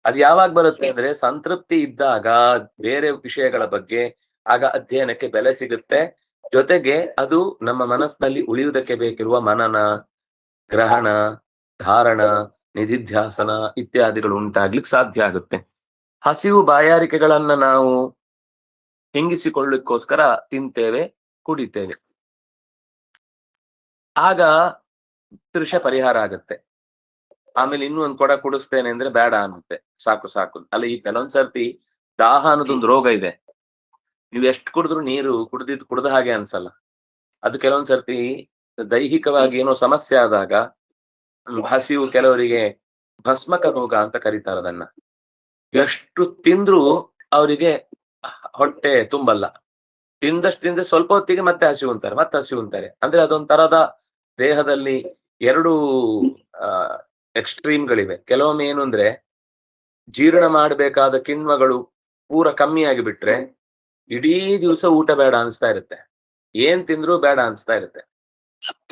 ಅದು ಯಾವಾಗ ಬರುತ್ತೆ ಅಂದ್ರೆ ಸಂತೃಪ್ತಿ ಇದ್ದಾಗ ಬೇರೆ ವಿಷಯಗಳ ಬಗ್ಗೆ, ಆಗ ಅಧ್ಯಯನಕ್ಕೆ ಬೆಲೆ ಸಿಗುತ್ತೆ. ಜೊತೆಗೆ ಅದು ನಮ್ಮ ಮನಸ್ಸಿನಲ್ಲಿ ಉಳಿಯುವುದಕ್ಕೆ ಬೇಕಿರುವ ಮನನ, ಗ್ರಹಣ, ಧಾರಣ, ನಿಧಿಧ್ಯಾಸನ ಇತ್ಯಾದಿಗಳು ಉಂಟಾಗ್ಲಿಕ್ಕೆ ಸಾಧ್ಯ ಆಗುತ್ತೆ. ಹಸಿವು ಬಾಯಾರಿಕೆಗಳನ್ನ ನಾವು ಹಿಂಗಿಸಿಕೊಳ್ಳಿಕ್ಕೋಸ್ಕರ ತಿಂತೇವೆ, ಕುಡಿತೇವೆ. ಆಗ ತೃಷ ಪರಿಹಾರ ಆಗುತ್ತೆ. ಆಮೇಲೆ ಇನ್ನೂ ಒಂದ್ ಕೊಡ ಕುಡಿಸ್ತೇನೆ ಅಂದ್ರೆ ಬೇಡ ಅನ್ನುತ್ತೆ, ಸಾಕು ಅಲ್ಲ. ಈ ಕೆಲವೊಂದ್ಸರ್ತಿ ದಾಹ ಅನ್ನೋದೊಂದು ರೋಗ ಇದೆ. ನೀವು ಎಷ್ಟು ಕುಡಿದ್ರು ನೀರು ಕುಡ್ದ ಹಾಗೆ ಅನ್ಸಲ್ಲ. ಅದು ಕೆಲವೊಂದ್ಸರ್ತಿ ದೈಹಿಕವಾಗಿ ಏನೋ ಸಮಸ್ಯೆ ಆದಾಗ ಹಸಿವು, ಕೆಲವರಿಗೆ ಭಸ್ಮಕ ರೋಗ ಅಂತ ಕರೀತಾರೆ ಅದನ್ನ. ಎಷ್ಟು ತಿಂದ್ರು ಅವರಿಗೆ ಹೊಟ್ಟೆ ತುಂಬಲ್ಲ. ತಿಂದ್ರೆ ಸ್ವಲ್ಪ ಹೊತ್ತಿಗೆ ಮತ್ತೆ ಹಸಿವು ಅಂತಾರೆ. ಅಂದ್ರೆ ಅದೊಂಥರದ ದೇಹದಲ್ಲಿ ಎರಡು ಎಕ್ಸ್ಟ್ರೀಮ್ಗಳಿವೆ. ಕೆಲವೊಮ್ಮೆ ಏನು ಅಂದ್ರೆ ಜೀರ್ಣ ಮಾಡಬೇಕಾದ ಕಿಣ್ವಗಳು ಪೂರ ಕಮ್ಮಿ ಆಗಿಬಿಟ್ರೆ ಇಡೀ ದಿವಸ ಊಟ ಬೇಡ ಅನ್ಸ್ತಾ ಇರುತ್ತೆ, ಏನ್ ತಿಂದ್ರು ಬೇಡ ಅನ್ಸ್ತಾ ಇರುತ್ತೆ.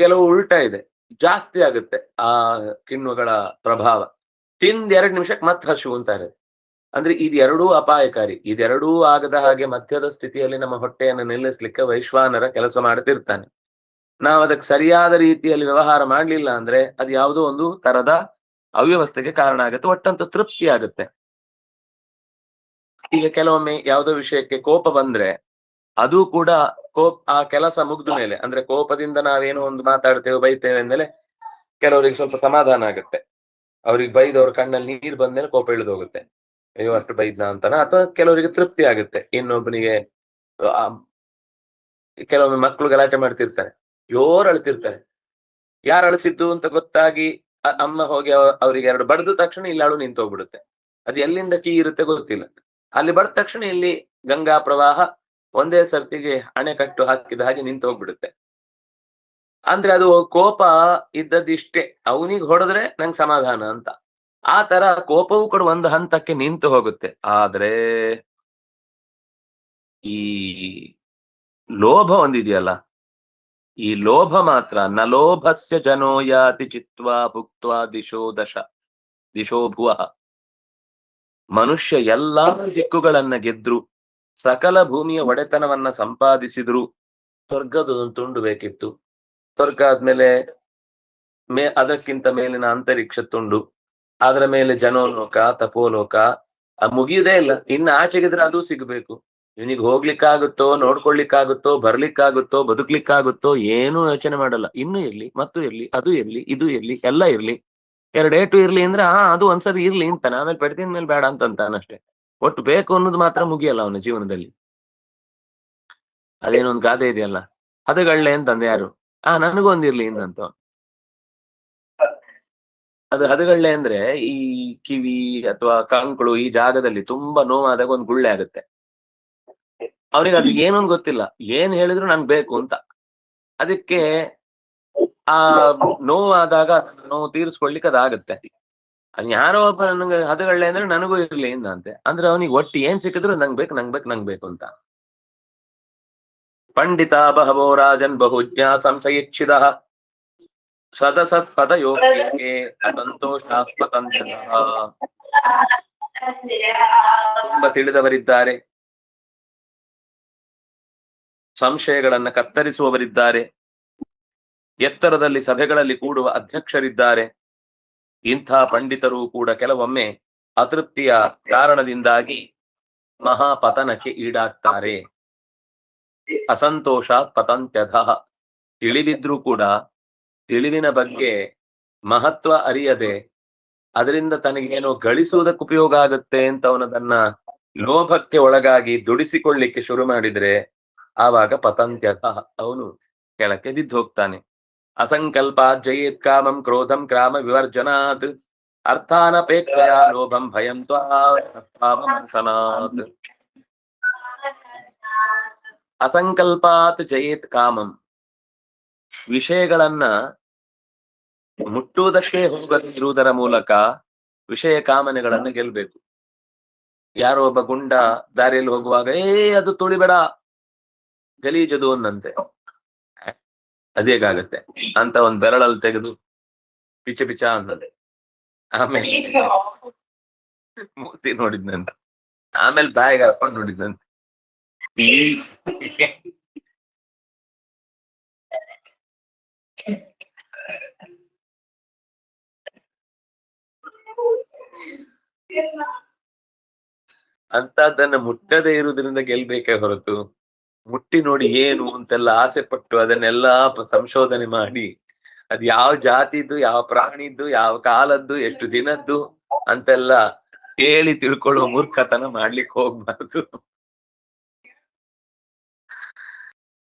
ಕೆಲವು ಉಲ್ಟಾ ಇದೆ, ಜಾಸ್ತಿ ಆಗುತ್ತೆ ಆ ಕಿಣ್ವಗಳ ಪ್ರಭಾವ. ತಿಂದ್ 2 ನಿಮಿಷಕ್ಕೆ ಮತ್ತೆ ಹಸಿವು ಅಂತ ಇರುತ್ತೆ. ಅಂದ್ರೆ ಇದೆರಡೂ ಅಪಾಯಕಾರಿ. ಇದೆರಡೂ ಆಗದ ಹಾಗೆ ಮಧ್ಯದ ಸ್ಥಿತಿಯಲ್ಲಿ ನಮ್ಮ ಹೊಟ್ಟೆಯನ್ನು ನಿಲ್ಲಿಸ್ಲಿಕ್ಕೆ ವೈಶ್ವಾನರ ಕೆಲಸ ಮಾಡ್ತಿರ್ತಾನೆ. ನಾವು ಅದಕ್ಕೆ ಸರಿಯಾದ ರೀತಿಯಲ್ಲಿ ವ್ಯವಹಾರ ಮಾಡ್ಲಿಲ್ಲ ಅಂದ್ರೆ ಅದು ಯಾವುದೋ ಒಂದು ತರದ ಅವ್ಯವಸ್ಥೆಗೆ ಕಾರಣ ಆಗುತ್ತೆ. ಒಟ್ಟಂತೂ ತೃಪ್ತಿ ಆಗುತ್ತೆ. ಈಗ ಕೆಲವೊಮ್ಮೆ ಯಾವುದೋ ವಿಷಯಕ್ಕೆ ಕೋಪ ಬಂದ್ರೆ ಅದು ಕೂಡ ಆ ಕೆಲಸ ಮುಗ್ದ ಮೇಲೆ, ಅಂದ್ರೆ ಕೋಪದಿಂದ ನಾವೇನೋ ಒಂದು ಮಾತಾಡ್ತೇವೆ, ಬೈತೇವೆ ಅಂದ್ಮೇಲೆ ಕೆಲವರಿಗೆ ಸ್ವಲ್ಪ ಸಮಾಧಾನ ಆಗುತ್ತೆ. ಅವ್ರಿಗೆ ಬೈದವ್ರ ಕಣ್ಣಲ್ಲಿ ನೀರು ಬಂದ್ಮೇಲೆ ಕೋಪ ಇಳಿದು ಹೋಗುತ್ತೆ. ಅಯ್ಯೋ ಅಷ್ಟು ಬೈದ್ನ ಅಂತಾನ. ಅಥವಾ ಕೆಲವರಿಗೆ ತೃಪ್ತಿ ಆಗುತ್ತೆ. ಇನ್ನೊಬ್ಬನಿಗೆ ಕೆಲವೊಮ್ಮೆ ಮಕ್ಕಳು ಗಲಾಟೆ ಮಾಡ್ತಿರ್ತಾರೆ, ಜೋರ್ ಅಳ್ತಿರ್ತಾರೆ. ಯಾರು ಅಳಿಸಿದ್ದು ಅಂತ ಗೊತ್ತಾಗಿ ಅಮ್ಮ ಹೋಗಿ ಅವ್ರಿಗೆ 2 ಬಡ್ದ ತಕ್ಷಣ ಇಲ್ಲಿ ಅಳು ನಿಂತೋಗ್ಬಿಡುತ್ತೆ. ಅದು ಎಲ್ಲಿಂದ ಕೀ ಇರುತ್ತೆ ಗೊತ್ತಿಲ್ಲ. ಅಲ್ಲಿ ಬಡ್ದ ತಕ್ಷಣ ಇಲ್ಲಿ ಗಂಗಾ ಪ್ರವಾಹ ಒಂದೇ ಸರ್ತಿಗೆ ಅಣೆಕಟ್ಟು ಹಾಕಿದ ಹಾಗೆ ನಿಂತು ಹೋಗ್ಬಿಡುತ್ತೆ. ಅಂದ್ರೆ ಅದು ಕೋಪ ಇದ್ದದಿಷ್ಟೇ, ಅವನಿಗೆ ಹೊಡೆದ್ರೆ ನಂಗೆ ಸಮಾಧಾನ ಅಂತ. ಆ ತರ ಕೋಪವೂ ಕೂಡ ಒಂದು ಹಂತಕ್ಕೆ ನಿಂತು ಹೋಗುತ್ತೆ. ಆದ್ರೆ ಈ ಲೋಭ ಒಂದಿದೆಯಲ್ಲ, ಈ ಲೋಭ ಮಾತ್ರ ನ ಲೋಭಸ್ಯ ಜನೋ ಯಾತಿ ಚಿತ್ವಾ ಭುಕ್ತ್ವಾ ದಿಶೋ ಭುವಃ. ಮನುಷ್ಯ ಎಲ್ಲಾ ದಿಕ್ಕುಗಳನ್ನ ಗೆದ್ರು, ಸಕಲ ಭೂಮಿಯ ಒಡೆತನವನ್ನ ಸಂಪಾದಿಸಿದ್ರು, ಸ್ವರ್ಗದ ತುಂಡು ಬೇಕಿತ್ತು. ಸ್ವರ್ಗ ಆದ್ಮೇಲೆ ಅದಕ್ಕಿಂತ ಮೇಲಿನ ಅಂತರಿಕ್ಷ ತುಂಡು, ಅದರ ಮೇಲೆ ಜನೋಲೋಕ, ತಪೋಲೋಕ, ಮುಗಿಯುದೇ ಇಲ್ಲ. ಇನ್ನು ಆಚೆಗಿದ್ರೆ ಅದು ಸಿಗಬೇಕು. ಇವನಿಗೆ ಹೋಗ್ಲಿಕ್ಕಾಗುತ್ತೋ, ನೋಡ್ಕೊಳ್ಲಿಕ್ಕಾಗುತ್ತೋ, ಬರ್ಲಿಕ್ಕಾಗುತ್ತೋ, ಬದುಕ್ಲಿಕ್ಕಾಗುತ್ತೋ ಏನೂ ಯೋಚನೆ ಮಾಡಲ್ಲ. ಇನ್ನೂ ಇರ್ಲಿ, ಮತ್ತು ಇರ್ಲಿ, ಅದು ಇರ್ಲಿ, ಇದು ಇರ್ಲಿ, ಎಲ್ಲ ಇರ್ಲಿ, ಎರಡೇಟು ಇರ್ಲಿ ಅಂದ್ರೆ ಅದು ಒಂದ್ಸರಿ ಇರ್ಲಿ ಅಂತಾನೆ, ಆಮೇಲೆ ಪೆಡ್ತಿನ ಮೇಲೆ ಬೇಡ ಅಂತಾನಷ್ಟೇ. ಒಟ್ಟು ಬೇಕು ಅನ್ನೋದು ಮಾತ್ರ ಮುಗಿಯಲ್ಲ ಅವನ ಜೀವನದಲ್ಲಿ. ಅದೇನೊಂದು ಗಾದೆ ಇದೆಯಲ್ಲ, ಹದಗಳ್ಳೆ ಅಂತಂದ ಯಾರು, ನನಗೊಂದಿರ್ಲಿ ಇಂದಂತ. ಅದು ಹದಗಳ್ಳೆ ಅಂದ್ರೆ ಈ ಕಿವಿ ಅಥವಾ ಕಂಕಳು ಈ ಜಾಗದಲ್ಲಿ ತುಂಬಾ ನೋವಾದಾಗ ಒಂದು ಗುಳ್ಳೆ ಆಗುತ್ತೆ. ಅವ್ರಿಗೆ ಅದು ಏನೊಂದು ಗೊತ್ತಿಲ್ಲ, ಏನ್ ಹೇಳಿದ್ರು ನಂಗೆ ಬೇಕು ಅಂತ. ಅದಕ್ಕೆ ಆ ನೋವಾದಾಗ ನೋವು ತೀರಿಸ್ಕೊಳ್ಲಿಕ್ಕೆ ಅದಾಗತ್ತೆ. ಯಾರೋ ಒಬ್ಬ ನನಗೆ ಹದಗಳ್ಳೆ ಅಂದ್ರೆ ನನಗೂ ಇರ್ಲಿ ಇಂದಂತೆ. ಅಂದ್ರೆ ಅವನಿಗೆ ಒಟ್ಟು ಏನ್ ಸಿಕ್ಕಿದ್ರು ನಂಗೆ ಬೇಕು ಅಂತ. ಪಂಡಿತ ಬಹವೋ ರಾಜನ್ ಬಹುಜ್ಞ ಸಂಶಯಿಚ್ಛಿದ ಸದಸತ್ ಪದಯೋಗ್ಯಕ್ಕೆ ಅಸಂತೋಷಾತ್ಮಕಂತ. ತುಂಬಾ ತಿಳಿದವರಿದ್ದಾರೆ, ಸಂಶಯಗಳನ್ನ ಕತ್ತರಿಸುವವರಿದ್ದಾರೆ, ಎತ್ತರದಲ್ಲಿ ಸಭೆಗಳಲ್ಲಿ ಕೂಡುವ ಅಧ್ಯಕ್ಷರಿದ್ದಾರೆ. ಇಂಥ ಪಂಡಿತರು ಕೂಡ ಕೆಲವೊಮ್ಮೆ ಅತೃಪ್ತಿಯ ಕಾರಣದಿಂದಾಗಿ ಮಹಾಪತನಕ್ಕೆ ಈಡಾಗ್ತಾರೆ. ಅಸಂತೋಷಾತ್ ಪತಂತ್ಯಧಃ. ತಿಳಿದಿದ್ರೂ ಕೂಡ ತಿಳಿವಿನ ಬಗ್ಗೆ ಮಹತ್ವ ಅರಿಯದೆ ಅದರಿಂದ ತನಗೇನೋ ಗಳಿಸುವುದಕ್ಕೆ ಉಪಯೋಗ ಆಗುತ್ತೆ ಅಂತ ಅವನದನ್ನ ಲೋಭಕ್ಕೆ ಒಳಗಾಗಿ ದುಡಿಸಿಕೊಳ್ಳಿಕ್ಕೆ ಶುರು ಮಾಡಿದ್ರೆ ಆವಾಗ ಪತಂತ್ಯಧಃ, ಅವನು ಕೆಳಕ್ಕೆ ಬಿದ್ದು ಹೋಗ್ತಾನೆ. ಅಸಂಕಲ್ಪಾತ್ ಜಯೇತ್ ಕಾಮಂ ಕ್ರೋಧಂ ಕ್ರಾಮ ವಿವರ್ಜನಾತ್ ಅರ್ಥಾನಪೇಕ್ಷೆಯ ಲೋಭಂ ಭಯಂ ತ್ವಾಮರ್ಶನಾತ್. ಅಸಂಕಲ್ಪಾತ್ ಜಯೇತ್ ಕಾಮಂ. ವಿಷಯಗಳನ್ನ ಮುಟ್ಟುವುದಕ್ಕೆ ಹೋಗದಿರುವುದರ ಮೂಲಕ ವಿಷಯ ಕಾಮನೆಗಳನ್ನ ಗೆಲ್ಬೇಕು. ಯಾರೋ ಒಬ್ಬ ಗುಂಡ ದಾರಿಯಲ್ಲಿ ಹೋಗುವಾಗ ಅದು ತುಳಿಬೇಡ, ಗಲೀಜದು ಅಂದಂತೆ. ಅದೇಗಾಗತ್ತೆ ಅಂತ ಒಂದ್ ಬೆರಳಲ್ಲಿ ತೆಗೆದು ಪಿಚ ಅಂತದೆ. ಆಮೇಲೆ ಮೂರ್ತಿ ನೋಡಿದ್ನಂತ, ಆಮೇಲೆ ಬಾಯಿಗೆ ಹಾಕೊಂಡು ನೋಡಿದ್ನಂತೆ. ಅಂತದನ್ನ ಮುಟ್ಟದೇ ಇರುವುದರಿಂದ ಗೆಲ್ಬೇಕೇ ಹೊರತು ಮುಟ್ಟಿ ನೋಡಿ ಏನು ಅಂತೆಲ್ಲ ಆಸೆ ಪಟ್ಟು ಅದನ್ನೆಲ್ಲಾ ಸಂಶೋಧನೆ ಮಾಡಿ ಅದ್ ಯಾವ ಜಾತಿದ್ದು, ಯಾವ ಪ್ರಾಣಿದ್ದು, ಯಾವ ಕಾಲದ್ದು, ಎಷ್ಟು ದಿನದ್ದು ಅಂತೆಲ್ಲ ಹೇಳಿ ತಿಳ್ಕೊಳ್ಳುವ ಮೂರ್ಖತನ ಮಾಡ್ಲಿಕ್ಕೆ ಹೋಗ್ಬಾರ್ದು.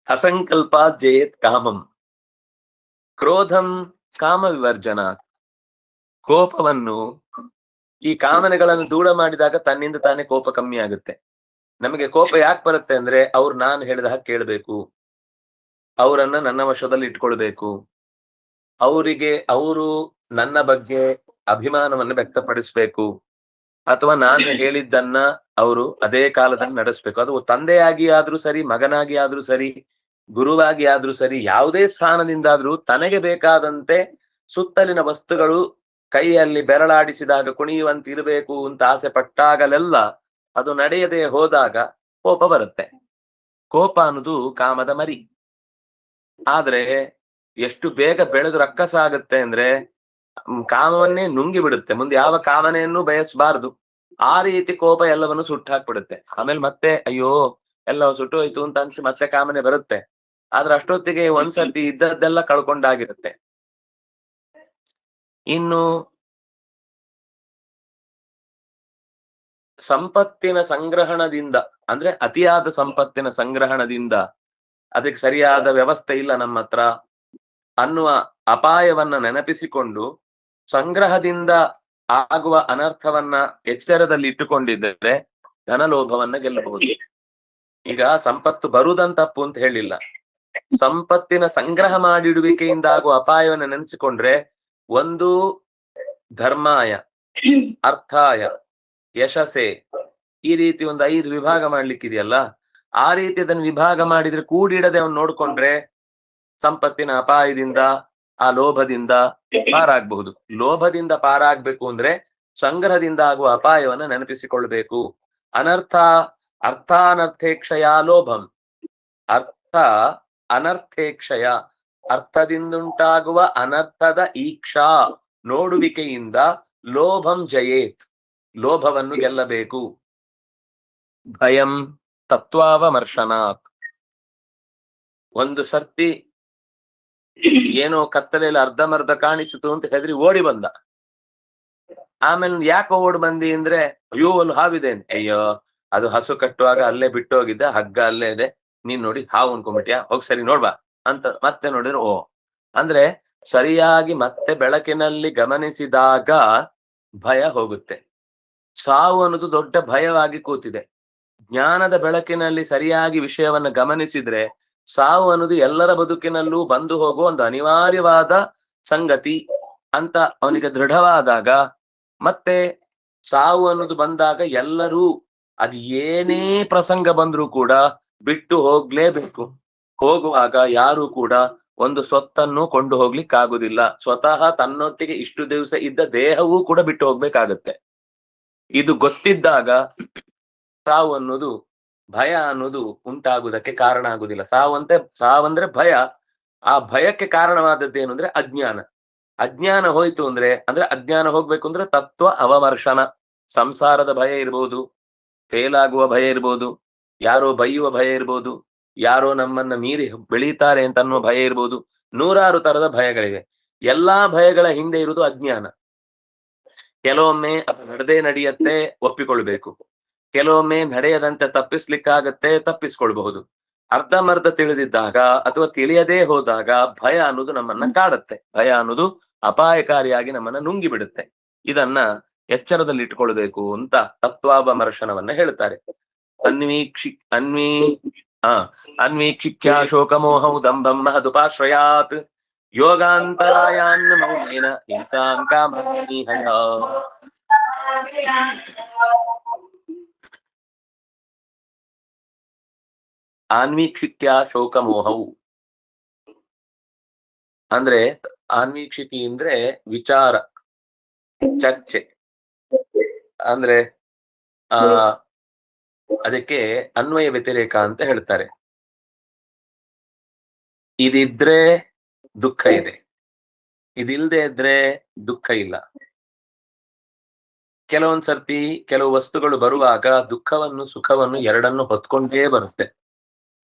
ಅಸಂಕಲ್ಪ ಜಯೇತ್ ಕಾಮಂ ಕ್ರೋಧಂ ಕಾಮ ವಿವರ್ಜನ. ಕೋಪವನ್ನು, ಈ ಕಾಮನೆಗಳನ್ನು ದೂರ ಮಾಡಿದಾಗ ತನ್ನಿಂದ ತಾನೇ ಕೋಪ ಕಮ್ಮಿ ಆಗುತ್ತೆ. ನಮಗೆ ಕೋಪ ಯಾಕೆ ಬರುತ್ತೆ ಅಂದ್ರೆ ನಾನು ಹೇಳಿದ ಹಾಗೆ ಕೇಳಬೇಕು, ಅವರನ್ನ ನನ್ನ ವಶದಲ್ಲಿ ಇಟ್ಕೊಳ್ಬೇಕು, ಅವರು ನನ್ನ ಬಗ್ಗೆ ಅಭಿಮಾನವನ್ನು ವ್ಯಕ್ತಪಡಿಸ್ಬೇಕು, ಅಥವಾ ನಾನು ಹೇಳಿದ್ದನ್ನ ಅವರು ಅದೇ ಕಾಲದಲ್ಲಿ ನಡೆಸ್ಬೇಕು. ಅದು ತಂದೆಯಾಗಿ ಆದ್ರೂ ಸರಿ, ಮಗನಾಗಿ ಆದ್ರೂ ಸರಿ, ಗುರುವಾಗಿ ಆದ್ರೂ ಸರಿ, ಯಾವುದೇ ಸ್ಥಾನದಿಂದಾದ್ರೂ ತನಗೆ ಬೇಕಾದಂತೆ ಸುತ್ತಲಿನ ವಸ್ತುಗಳು ಕೈಯಲ್ಲಿ ಬೆರಳಾಡಿಸಿದಾಗ ಕುಣಿಯುವಂತಿರಬೇಕು ಅಂತ ಆಸೆ ಪಟ್ಟಾಗಲೆಲ್ಲ ಅದು ನಡೆಯದೆ ಹೋದಾಗ ಕೋಪ ಬರುತ್ತೆ. ಕೋಪ ಅನ್ನೋದು ಕಾಮದ ಮರಿ. ಆದ್ರೆ ಎಷ್ಟು ಬೇಗ ಬೆಳೆದು ರಕ್ಕಸ ಆಗುತ್ತೆ ಅಂದ್ರೆ ಕಾಮವನ್ನೇ ನುಂಗಿ ಬಿಡುತ್ತೆ. ಮುಂದೆ ಯಾವ ಕಾಮನೆಯನ್ನು ಬಯಸಬಾರದು. ಆ ರೀತಿ ಕೋಪ ಎಲ್ಲವನ್ನು ಸುಟ್ಟು ಹಾಕ್ಬಿಡುತ್ತೆ. ಆಮೇಲೆ ಮತ್ತೆ ಅಯ್ಯೋ ಎಲ್ಲ ಸುಟ್ಟು ಹೋಯ್ತು ಅಂತ ಅನ್ಸಿ ಮತ್ತೆ ಕಾಮನೆ ಬರುತ್ತೆ. ಆದ್ರೆ ಅಷ್ಟೊತ್ತಿಗೆ ಒಂದ್ಸರ್ತಿ ಇದ್ದದ್ದೆಲ್ಲ ಕಳ್ಕೊಂಡಾಗಿರುತ್ತೆ. ಇನ್ನು ಸಂಪತ್ತಿನ ಸಂಗ್ರಹಣದಿಂದ, ಅಂದ್ರೆ ಅತಿಯಾದ ಸಂಪತ್ತಿನ ಸಂಗ್ರಹಣದಿಂದ ಅದಕ್ಕೆ ಸರಿಯಾದ ವ್ಯವಸ್ಥೆ ಇಲ್ಲ ನಮ್ಮ ಹತ್ರ ಅನ್ನುವ ಅಪಾಯವನ್ನ ನೆನಪಿಸಿಕೊಂಡು ಸಂಗ್ರಹದಿಂದ ಆಗುವ ಅನರ್ಥವನ್ನ ಎಚ್ಚರದಲ್ಲಿ ಇಟ್ಟುಕೊಂಡಿದ್ದರೆ ಧನಲೋಭವನ್ನ ಗೆಲ್ಲಬಹುದು. ಈಗ ಸಂಪತ್ತು ಬರುವುದಂತ ತಪ್ಪು ಅಂತ ಹೇಳಿಲ್ಲ, ಸಂಪತ್ತಿನ ಸಂಗ್ರಹ ಮಾಡಿಡುವಿಕೆಯಿಂದ ಆಗುವ ಅಪಾಯವನ್ನು ನೆನೆಸಿಕೊಂಡ್ರೆ ಒಂದು ಧರ್ಮಾಯ, ಅರ್ಥಾಯ, ಯಶಸ್ಸೆ, ಈ ರೀತಿ ಒಂದು 5 ವಿಭಾಗ ಮಾಡ್ಲಿಕ್ಕಿದೆಯಲ್ಲ, ಆ ರೀತಿ ಅದನ್ನು ವಿಭಾಗ ಮಾಡಿದ್ರೆ ಕೂಡಿಡದೆ ಅವನು ನೋಡ್ಕೊಂಡ್ರೆ ಸಂಪತ್ತಿನ ಅಪಾಯದಿಂದ ಆ ಲೋಭದಿಂದ ಪಾರಾಗಬಹುದು. ಲೋಭದಿಂದ ಪಾರಾಗ್ಬೇಕು ಅಂದ್ರೆ ಸಂಗ್ರಹದಿಂದ ಆಗುವ ಅಪಾಯವನ್ನ ನೆನಪಿಸಿಕೊಳ್ಬೇಕು. ಅನರ್ಥ ಅರ್ಥಾನರ್ಥೇಕ್ಷಯ ಲೋಭಂ. ಅರ್ಥ ಅನರ್ಥೇಕ್ಷಯ, ಅರ್ಥದಿಂದುಂಟಾಗುವ ಅನರ್ಥದ ಈಕ್ಷಾ ನೋಡುವಿಕೆಯಿಂದ ಲೋಭಂ ಜಯೇತ್, ಲೋಭವನ್ನು ಗೆಲ್ಲಬೇಕು. ಭಯಂ ತತ್ವಾವಮರ್ಶನಾತ್. ಒಂದು ಸರ್ತಿ ಏನೋ ಕತ್ತಲೆಯಲ್ಲಿ ಅರ್ಧಮರ್ಧ ಕಾಣಿಸಿತು ಅಂತ ಹೆದರಿ ಓಡಿ ಬಂದ. ಆಮೇಲೆ ಯಾಕೋ ಓಡಿ ಬಂದಿ ಅಂದ್ರೆ, ಅಯ್ಯೋ ಅಲ್ಲಿ ಹಾವಿದೆ ಅಂತ. ಅಯ್ಯೋ ಅದು ಹಸು ಕಟ್ಟುವಾಗ ಅಲ್ಲೇ ಬಿಟ್ಟು ಹೋಗಿದ್ದ, ಹಗ್ಗ ಅಲ್ಲೇ ಇದೆ, ನೀನ್ ನೋಡಿ ಹಾವು ಅನ್ಕೊಂಡ್ಬಿಟ್ಯಾ, ಹೋಗ್ ಸರಿ ನೋಡ್ಬಾ ಅಂತ ಮತ್ತೆ ನೋಡಿದ್ರೆ ಓ. ಅಂದ್ರೆ ಸರಿಯಾಗಿ ಮತ್ತೆ ಬೆಳಕಿನಲ್ಲಿ ಗಮನಿಸಿದಾಗ ಭಯ ಹೋಗುತ್ತೆ. ಸಾವು ಅನ್ನೋದು ದೊಡ್ಡ ಭಯವಾಗಿ ಕೂತಿದೆ. ಜ್ಞಾನದ ಬೆಳಕಿನಲ್ಲಿ ಸರಿಯಾಗಿ ವಿಷಯವನ್ನ ಗಮನಿಸಿದ್ರೆ ಸಾವು ಅನ್ನೋದು ಎಲ್ಲರ ಬದುಕಿನಲ್ಲೂ ಬಂದು ಹೋಗುವ ಒಂದು ಅನಿವಾರ್ಯವಾದ ಸಂಗತಿ ಅಂತ ಅವನಿಗೆ ದೃಢವಾದಾಗ, ಮತ್ತೆ ಸಾವು ಅನ್ನೋದು ಬಂದಾಗ ಎಲ್ಲರೂ ಅದು ಏನೇ ಪ್ರಸಂಗ ಬಂದ್ರೂ ಕೂಡ ಬಿಟ್ಟು ಹೋಗ್ಲೇಬೇಕು. ಹೋಗುವಾಗ ಯಾರು ಕೂಡ ಒಂದು ಸ್ವತ್ತನ್ನು ಕೊಂಡು ಹೋಗ್ಲಿಕ್ಕಾಗುದಿಲ್ಲ. ಸ್ವತಃ ತನ್ನೊಟ್ಟಿಗೆ ಇಷ್ಟು ದಿವಸ ಇದ್ದ ದೇಹವೂ ಕೂಡ ಬಿಟ್ಟು ಹೋಗ್ಬೇಕಾಗತ್ತೆ. ಇದು ಗೊತ್ತಿದ್ದಾಗ ಸಾವು ಅನ್ನೋದು, ಭಯ ಅನ್ನೋದು ಉಂಟಾಗುವುದಕ್ಕೆ ಕಾರಣ ಆಗುದಿಲ್ಲ. ಸಾವಂದ್ರೆ ಭಯ. ಆ ಭಯಕ್ಕೆ ಕಾರಣವಾದದ್ದೇನು ಅಂದ್ರೆ ಅಜ್ಞಾನ. ಅಜ್ಞಾನ ಹೋಯ್ತು ಅಂದ್ರೆ ಅಜ್ಞಾನ ಹೋಗ್ಬೇಕು ಅಂದ್ರೆ ತತ್ವ ಅವಮರ್ಶನ. ಸಂಸಾರದ ಭಯ ಇರ್ಬೋದು, ಫೇಲ್ ಆಗುವ ಭಯ ಇರ್ಬೋದು, ಯಾರೋ ಬೈಯುವ ಭಯ ಇರ್ಬೋದು, ಯಾರೋ ನಮ್ಮನ್ನ ಮೀರಿ ಬೆಳೀತಾರೆ ಅಂತ ಅನ್ನುವ ಭಯ ಇರ್ಬೋದು. ನೂರಾರು ತರದ ಭಯಗಳಿವೆ. ಎಲ್ಲಾ ಭಯಗಳ ಹಿಂದೆ ಇರುವುದು ಅಜ್ಞಾನ. ಕೆಲವೊಮ್ಮೆ ಅದು ನಡೆಯತ್ತೆ, ಒಪ್ಪಿಕೊಳ್ಬೇಕು. ಕೆಲವೊಮ್ಮೆ ನಡೆಯದಂತೆ ತಪ್ಪಿಸ್ಲಿಕ್ಕಾಗತ್ತೆ, ತಪ್ಪಿಸ್ಕೊಳ್ಬಹುದು. ಅರ್ಧಮರ್ಧ ತಿಳಿದಿದ್ದಾಗ ಅಥವಾ ತಿಳಿಯದೇ ಹೋದಾಗ ಭಯ ಅನ್ನೋದು ನಮ್ಮನ್ನ ಕಾಡುತ್ತೆ. ಭಯ ಅನ್ನೋದು ಅಪಾಯಕಾರಿಯಾಗಿ ನಮ್ಮನ್ನ ನುಂಗಿ ಬಿಡುತ್ತೆ. ಇದನ್ನ ಎಚ್ಚರದಲ್ಲಿ ಇಟ್ಕೊಳ್ಬೇಕು ಅಂತ ತತ್ವಾವಮರ್ಶನವನ್ನ ಹೇಳ್ತಾರೆ. ಅನ್ವೀಕ್ಷಿಕ್ಯ ಶೋಕಮೋಹೌ ದಂಭಂ ಮಹದುಪಾಶ್ರಯಾತ್ ಯೋಗಾಂತರಾಯಾನ್ ಮೌನೇನ ಏತಾಂ ಕಾಮನೀಹಯ. ಆನ್ವೀಕ್ಷಿಕ್ಯ ಶೋಕಮೋಹವು ಅಂದ್ರೆ, ಆನ್ವೀಕ್ಷಿಕಿ ಅಂದ್ರೆ ವಿಚಾರ, ಚರ್ಚೆ. ಅಂದ್ರೆ ಅದಕ್ಕೆ ಅನ್ವಯ ವ್ಯತಿರೇಕ ಅಂತ ಹೇಳ್ತಾರೆ. ಇದಿದ್ರೆ ದುಃಖ ಇದೆ, ಇದಿಲ್ದೆ ಇದ್ರೆ ದುಃಖ ಇಲ್ಲ. ಕೆಲವೊಂದ್ಸರ್ತಿ ಕೆಲವು ವಸ್ತುಗಳು ಬರುವಾಗ ದುಃಖವನ್ನು ಸುಖವನ್ನು ಎರಡನ್ನು ಹೊತ್ಕೊಂಡೇ ಬರುತ್ತೆ.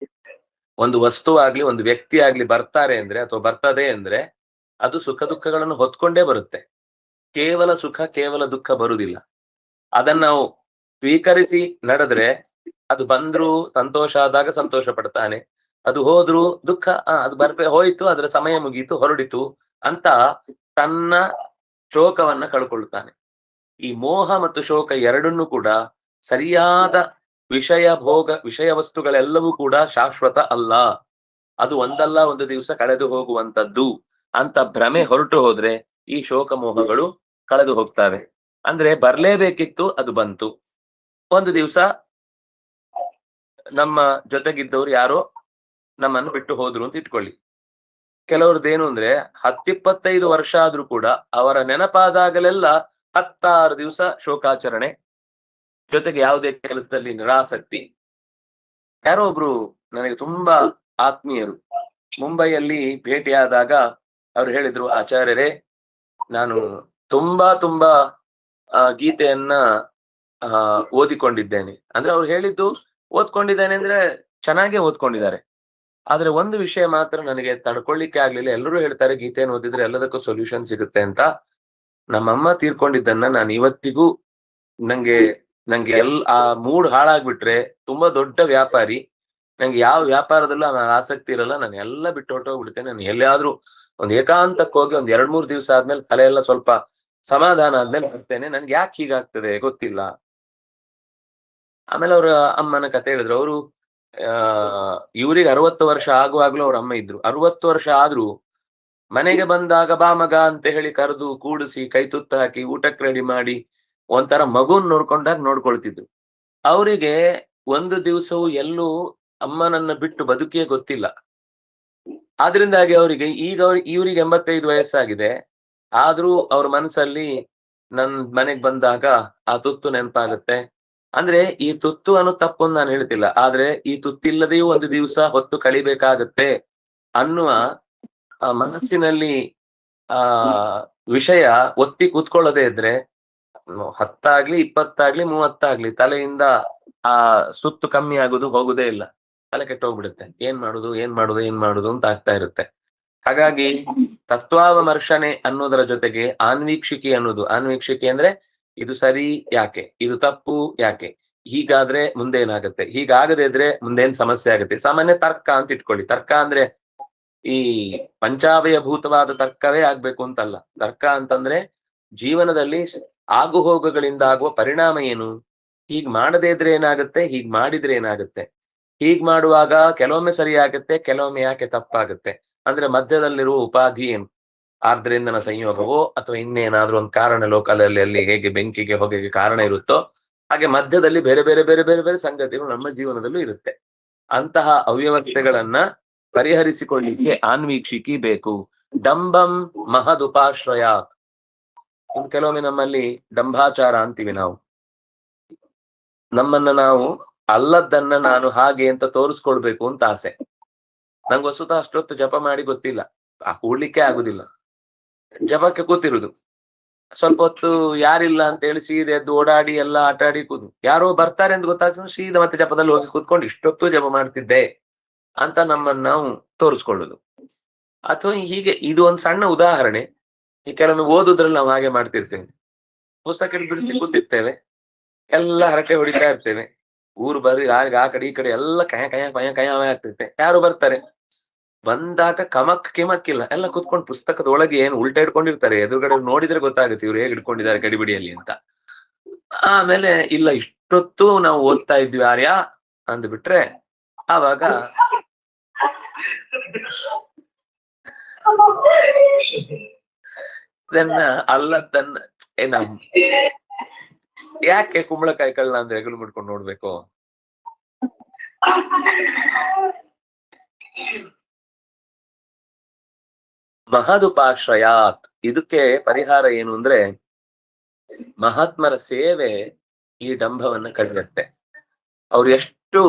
ಒಂದು ವಸ್ತು ಆಗ್ಲಿ ಒಂದು ವ್ಯಕ್ತಿ ಆಗ್ಲಿ ಬರ್ತಾರೆ ಅಂದ್ರೆ ಅಥವಾ ಬರ್ತದೆ ಅಂದ್ರೆ ಅದು ಸುಖ ದುಃಖಗಳನ್ನು ಹೊತ್ಕೊಂಡೇ ಬರುತ್ತೆ. ಕೇವಲ ಸುಖ ಕೇವಲ ದುಃಖ ಬರುವುದಿಲ್ಲ. ಅದನ್ನ ನಾವು ಸ್ವೀಕರಿಸಿ ನಡೆದ್ರೆ ಅದು ಬಂದ್ರು ಸಂತೋಷ ಆದಾಗ ಸಂತೋಷ ಪಡ್ತಾನೆ, ಅದು ಹೋದ್ರು ದುಃಖ, ಅದು ಹೋಯ್ತು, ಅದರ ಸಮಯ ಮುಗೀತು, ಹೊರಡಿತು ಅಂತ ತನ್ನ ಶೋಕವನ್ನ ಕಳ್ಕೊಳ್ತಾನೆ. ಈ ಮೋಹ ಮತ್ತು ಶೋಕ ಎರಡನ್ನೂ ಕೂಡ ಸರಿಯಾದ ವಿಷಯ ವಸ್ತುಗಳೆಲ್ಲವೂ ಕೂಡ ಶಾಶ್ವತ ಅಲ್ಲ, ಅದು ಒಂದಲ್ಲ ಒಂದು ದಿವಸ ಕಳೆದು ಹೋಗುವಂತದ್ದು ಅಂತ ಭ್ರಮೆ ಹೊರಟು ಹೋದ್ರೆ ಈ ಶೋಕ ಮೋಹಗಳು ಕಳೆದು ಹೋಗ್ತವೆ. ಅಂದ್ರೆ ಬರ್ಲೇಬೇಕಿತ್ತು, ಅದು ಬಂತು. ಒಂದು ದಿವಸ ನಮ್ಮ ಜೊತೆಗಿದ್ದವ್ರು ಯಾರೋ ನಮ್ಮನ್ನು ಬಿಟ್ಟು ಹೋದ್ರು ಅಂತ ಇಟ್ಕೊಳ್ಳಿ. ಕೆಲವ್ರದ್ದೇನು ಅಂದ್ರೆ 10-25 ವರ್ಷ ಆದ್ರೂ ಕೂಡ ಅವರ ನೆನಪಾದಾಗಲೆಲ್ಲ 16 ದಿವಸ ಶೋಕಾಚರಣೆ, ಜೊತೆಗೆ ಯಾವುದೇ ಕೆಲಸದಲ್ಲಿ ನಿರಾಸಕ್ತಿ. ಯಾರೋ ಒಬ್ರು ನನಗೆ ತುಂಬಾ ಆತ್ಮೀಯರು ಮುಂಬೈಯಲ್ಲಿ ಭೇಟಿಯಾದಾಗ ಅವ್ರು ಹೇಳಿದ್ರು, ಆಚಾರ್ಯರೇ ನಾನು ತುಂಬಾ ಗೀತೆಯನ್ನ ಓದಿಕೊಂಡಿದ್ದೇನೆ. ಅಂದ್ರೆ ಅವ್ರು ಹೇಳಿದ್ದು ಓದ್ಕೊಂಡಿದ್ದೇನೆ ಅಂದ್ರೆ ಚೆನ್ನಾಗೇ ಓದ್ಕೊಂಡಿದ್ದಾರೆ. ಆದ್ರೆ ಒಂದು ವಿಷಯ ಮಾತ್ರ ನನಗೆ ತಡ್ಕೊಳ್ಳಿಕ್ಕೆ ಆಗ್ಲಿಲ್ಲ. ಎಲ್ಲರೂ ಹೇಳ್ತಾರೆ ಗೀತೆಯನ್ನು ಓದಿದ್ರೆ ಎಲ್ಲದಕ್ಕೂ ಸೊಲ್ಯೂಷನ್ ಸಿಗುತ್ತೆ ಅಂತ. ನಮ್ಮಮ್ಮ ತೀರ್ಕೊಂಡಿದ್ದನ್ನ ನಾನು ಇವತ್ತಿಗೂ ನಂಗೆ ಆ ಮೂಡ್ ಹಾಳಾಗ್ಬಿಟ್ರೆ, ತುಂಬಾ ದೊಡ್ಡ ವ್ಯಾಪಾರಿ, ನಂಗೆ ಯಾವ ವ್ಯಾಪಾರದಲ್ಲೂ ಆಸಕ್ತಿ ಇರಲ್ಲ, ನಾನು ಎಲ್ಲ ಬಿಟ್ಟು ಹೊರಟೋಗ್ಬಿಡ್ತೇನೆ. ನಾನು ಎಲ್ಲಿಯಾದ್ರೂ ಒಂದ್ ಏಕಾಂತಕ್ಕೆ ಹೋಗಿ ಒಂದ್ 2-3 ದಿವಸ ಆದ್ಮೇಲೆ ತಲೆ ಎಲ್ಲ ಸ್ವಲ್ಪ ಸಮಾಧಾನ ಆದ್ಮೇಲೆ ಬರ್ತೇನೆ, ನನ್ಗೆ ಯಾಕೆ ಹೀಗಾಗ್ತದೆ ಗೊತ್ತಿಲ್ಲ. ಆಮೇಲೆ ಅವ್ರ ಅಮ್ಮನ ಕತೆ ಹೇಳಿದ್ರು. ಅವರು ಇವ್ರಿಗೆ 60 ವರ್ಷ ಆಗುವಾಗ್ಲೂ ಅವ್ರ ಅಮ್ಮ ಇದ್ರು. 60 ವರ್ಷ ಆದ್ರೂ ಮನೆಗೆ ಬಂದಾಗ ಬಾ ಮಗ ಅಂತ ಹೇಳಿ ಕರೆದು ಕೂಡಿಸಿ ಕೈ ತುತ್ತ ಹಾಕಿ ಊಟಕ್ಕೆ ರೆಡಿ ಮಾಡಿ ಒಂಥರ ಮಗುನ್ ನೋಡ್ಕೊಂಡಾಗ ನೋಡ್ಕೊಳ್ತಿದ್ರು. ಅವರಿಗೆ ಒಂದು ದಿವಸವೂ ಎಲ್ಲೂ ಅಮ್ಮನನ್ನ ಬಿಟ್ಟು ಬದುಕಿಯೇ ಗೊತ್ತಿಲ್ಲ. ಆದ್ರಿಂದಾಗಿ ಅವರಿಗೆ ಈಗ ಇವ್ರಿಗೆ 85 ವಯಸ್ಸಾಗಿದೆ. ಆದ್ರೂ ಅವ್ರ ಮನಸ್ಸಲ್ಲಿ ನನ್ ಮನೆಗ್ ಬಂದಾಗ ಆ ತುತ್ತು ನೆನಪಾಗುತ್ತೆ. ಅಂದ್ರೆ ಈ ತುತ್ತು ಅನ್ನೋ ತಪ್ಪು ನಾನು ಹೇಳ್ತಿಲ್ಲ. ಆದ್ರೆ ಈ ತುತ್ತಿಲ್ಲದೆಯೂ ಒಂದು ದಿವಸ ಹೊತ್ತು ಕಳಿಬೇಕಾಗತ್ತೆ ಅನ್ನುವ ಮನಸ್ಸಿನಲ್ಲಿ ಆ ವಿಷಯ ಒತ್ತಿ ಕೂತ್ಕೊಳ್ಳದೆ ಇದ್ರೆ 10 ಆಗ್ಲಿ 20 ಆಗ್ಲಿ 30 ಆಗ್ಲಿ ತಲೆಯಿಂದ ಆ ಸುತ್ತು ಕಮ್ಮಿ ಆಗುದು ಹೋಗುದೇ ಇಲ್ಲ. ತಲೆ ಕೆಟ್ಟೋಗ್ಬಿಡುತ್ತೆ. ಏನ್ ಮಾಡುದು ಅಂತ ಆಗ್ತಾ ಇರುತ್ತೆ. ಹಾಗಾಗಿ ತತ್ವಾವಮರ್ಶನೆ ಅನ್ನೋದರ ಜೊತೆಗೆ ಆನ್ವೀಕ್ಷಿಕೆ ಅನ್ನೋದು, ಆನ್ವೀಕ್ಷಿಕೆ ಅಂದ್ರೆ ಇದು ಸರಿ ಯಾಕೆ, ಇದು ತಪ್ಪು ಯಾಕೆ, ಹೀಗಾದ್ರೆ ಮುಂದೆ ಏನಾಗುತ್ತೆ, ಹೀಗಾಗದೇ ಇದ್ರೆ ಮುಂದೇನ್ ಸಮಸ್ಯೆ ಆಗುತ್ತೆ. ಸಾಮಾನ್ಯ ತರ್ಕ ಅಂತ ಇಟ್ಕೊಳ್ಳಿ. ತರ್ಕ ಅಂದ್ರೆ ಈ ಪಂಚಾವಯ ಭೂತವಾದ ತರ್ಕವೇ ಆಗ್ಬೇಕು ಅಂತಲ್ಲ. ತರ್ಕ ಅಂತಂದ್ರೆ ಜೀವನದಲ್ಲಿ ಆಗು ಹೋಗುಗಳಿಂದ ಆಗುವ ಪರಿಣಾಮ ಏನು, ಹೀಗ್ ಮಾಡದೇ ಇದ್ರೆ ಏನಾಗುತ್ತೆ, ಹೀಗ್ ಮಾಡಿದ್ರೆ ಏನಾಗುತ್ತೆ, ಹೀಗ್ ಮಾಡುವಾಗ ಕೆಲವೊಮ್ಮೆ ಸರಿ ಆಗುತ್ತೆ, ಕೆಲವೊಮ್ಮೆ ಯಾಕೆ ತಪ್ಪಾಗುತ್ತೆ, ಅಂದ್ರೆ ಮಧ್ಯದಲ್ಲಿರುವ ಉಪಾಧಿ ಏನು, ಆರ್ದ್ರೇಂದನ ಸಂಯೋಗವೋ ಅಥವಾ ಇನ್ನೇನಾದ್ರೂ ಒಂದು ಕಾರಣ ಲೋಕಲಲ್ಲಿ ಅಲ್ಲಿ ಹೇಗೆ ಬೆಂಕಿಗೆ ಹೊಗೆಗೆ ಕಾರಣ ಇರುತ್ತೋ ಹಾಗೆ ಮಧ್ಯದಲ್ಲಿ ಬೇರೆ ಬೇರೆ ಬೇರೆ ಬೇರೆ ಬೇರೆ ಸಂಗತಿಗಳು ನಮ್ಮ ಜೀವನದಲ್ಲೂ ಇರುತ್ತೆ. ಅಂತಹ ಅವ್ಯವಸ್ಥೆಗಳನ್ನ ಪರಿಹರಿಸಿಕೊಳ್ಳಿಕ್ಕೆ ಆನ್ವೀಕ್ಷಿಕಿ ಬೇಕು. ಡಂಬಂ ಮಹದುಪಾಶ್ರಯ. ಕೆಲವೊಮ್ಮೆ ನಮ್ಮಲ್ಲಿ ಡಂಭಾಚಾರ ಅಂತೀವಿ ನಾವು. ನಮ್ಮನ್ನ ನಾವು ಅಲ್ಲದ್ದನ್ನ ನಾನು ಹಾಗೆ ಅಂತ ತೋರಿಸ್ಕೊಳ್ಬೇಕು ಅಂತ ಆಸೆ. ನಂಗೆ ವಸ್ತುತ ಅಷ್ಟೊತ್ತು ಜಪ ಮಾಡಿ ಗೊತ್ತಿಲ್ಲ, ಕೂಡ್ಲಿಕ್ಕೆ ಆಗುದಿಲ್ಲ. ಜಪಕ್ಕೆ ಕೂತಿರುದು, ಸ್ವಲ್ಪ ಹೊತ್ತು ಯಾರಿಲ್ಲ ಅಂತ ಹೇಳಿ ಸೀದೆ ಎದ್ದು ಓಡಾಡಿ ಎಲ್ಲ ಆಟ ಆಡಿ ಕೂತು, ಯಾರೋ ಬರ್ತಾರೆ ಅಂತ ಗೊತ್ತಾಗ್ತದೆ ಸೀದಾ ಮತ್ತೆ ಜಪದಲ್ಲಿ ಹೋಗಿ ಕೂತ್ಕೊಂಡು ಇಷ್ಟೊತ್ತು ಜಪ ಮಾಡ್ತಿದ್ದೆ ಅಂತ ನಮ್ಮನ್ನು ನಾವು ತೋರಿಸ್ಕೊಳ್ಳುದು. ಅಥವಾ ಹೀಗೆ ಇದು ಒಂದು ಸಣ್ಣ ಉದಾಹರಣೆ. ಈ ಕೆಲವೊಮ್ಮೆ ಓದುದ್ರಲ್ಲಿ ನಾವು ಹಾಗೆ ಮಾಡ್ತಿರ್ತೇವೆ. ಪುಸ್ತಕ ಬಿಡಿಸಿ ಕೂತಿರ್ತೇವೆ, ಎಲ್ಲ ಹರಟೆ ಹೊಡಿತಾ ಇರ್ತೇವೆ. ಊರು ಬರ್ರಿ ಆ ಕಡೆ ಈ ಕಡೆ ಎಲ್ಲ ಕಯ ಆಗ್ತಿರ್ತೇವೆ. ಯಾರು ಬರ್ತಾರೆ, ಬಂದಾಗ ಕಮಕ್ ಕಿಮಕ್ಕಿಲ್ಲ, ಎಲ್ಲ ಕುತ್ಕೊಂಡು ಪುಸ್ತಕದ ಒಳಗೆ ಏನು ಉಲ್ಟಾ ಇಟ್ಕೊಂಡಿರ್ತಾರೆ. ಎದುರುಗಡೆ ನೋಡಿದ್ರೆ ಗೊತ್ತಾಗುತ್ತೆ ಇವ್ರು ಹೇಗೆ ಇಟ್ಕೊಂಡಿದ್ದಾರೆ ಗಡಿಬಿಡಿಯಲ್ಲಿ ಅಂತ. ಆಮೇಲೆ ಇಲ್ಲ ಇಷ್ಟೊತ್ತು ನಾವು ಓದ್ತಾ ಇದ್ವಿ ಆರ್ಯ ಅಂದ್ಬಿಟ್ರೆ ಆವಾಗ ಇದನ್ನ ಅಲ್ಲದನ್ನ ಯಾಕೆ ಕುಂಬಳಕಾಯಿ ಕಳ್ಳ ಅಂದ್ರೆ ಹೆಗಲು ಮುಡ್ಕೊಂಡು ನೋಡ್ಬೇಕು. ಮಹದುಪಾಶ್ರಯಾತ್, ಇದಕ್ಕೆ ಪರಿಹಾರ ಏನು ಅಂದ್ರೆ ಮಹಾತ್ಮರ ಸೇವೆ ಈ ಡಂಭವನ್ನ ಕಡಿಯುತ್ತೆ. ಅವ್ರು ಎಷ್ಟು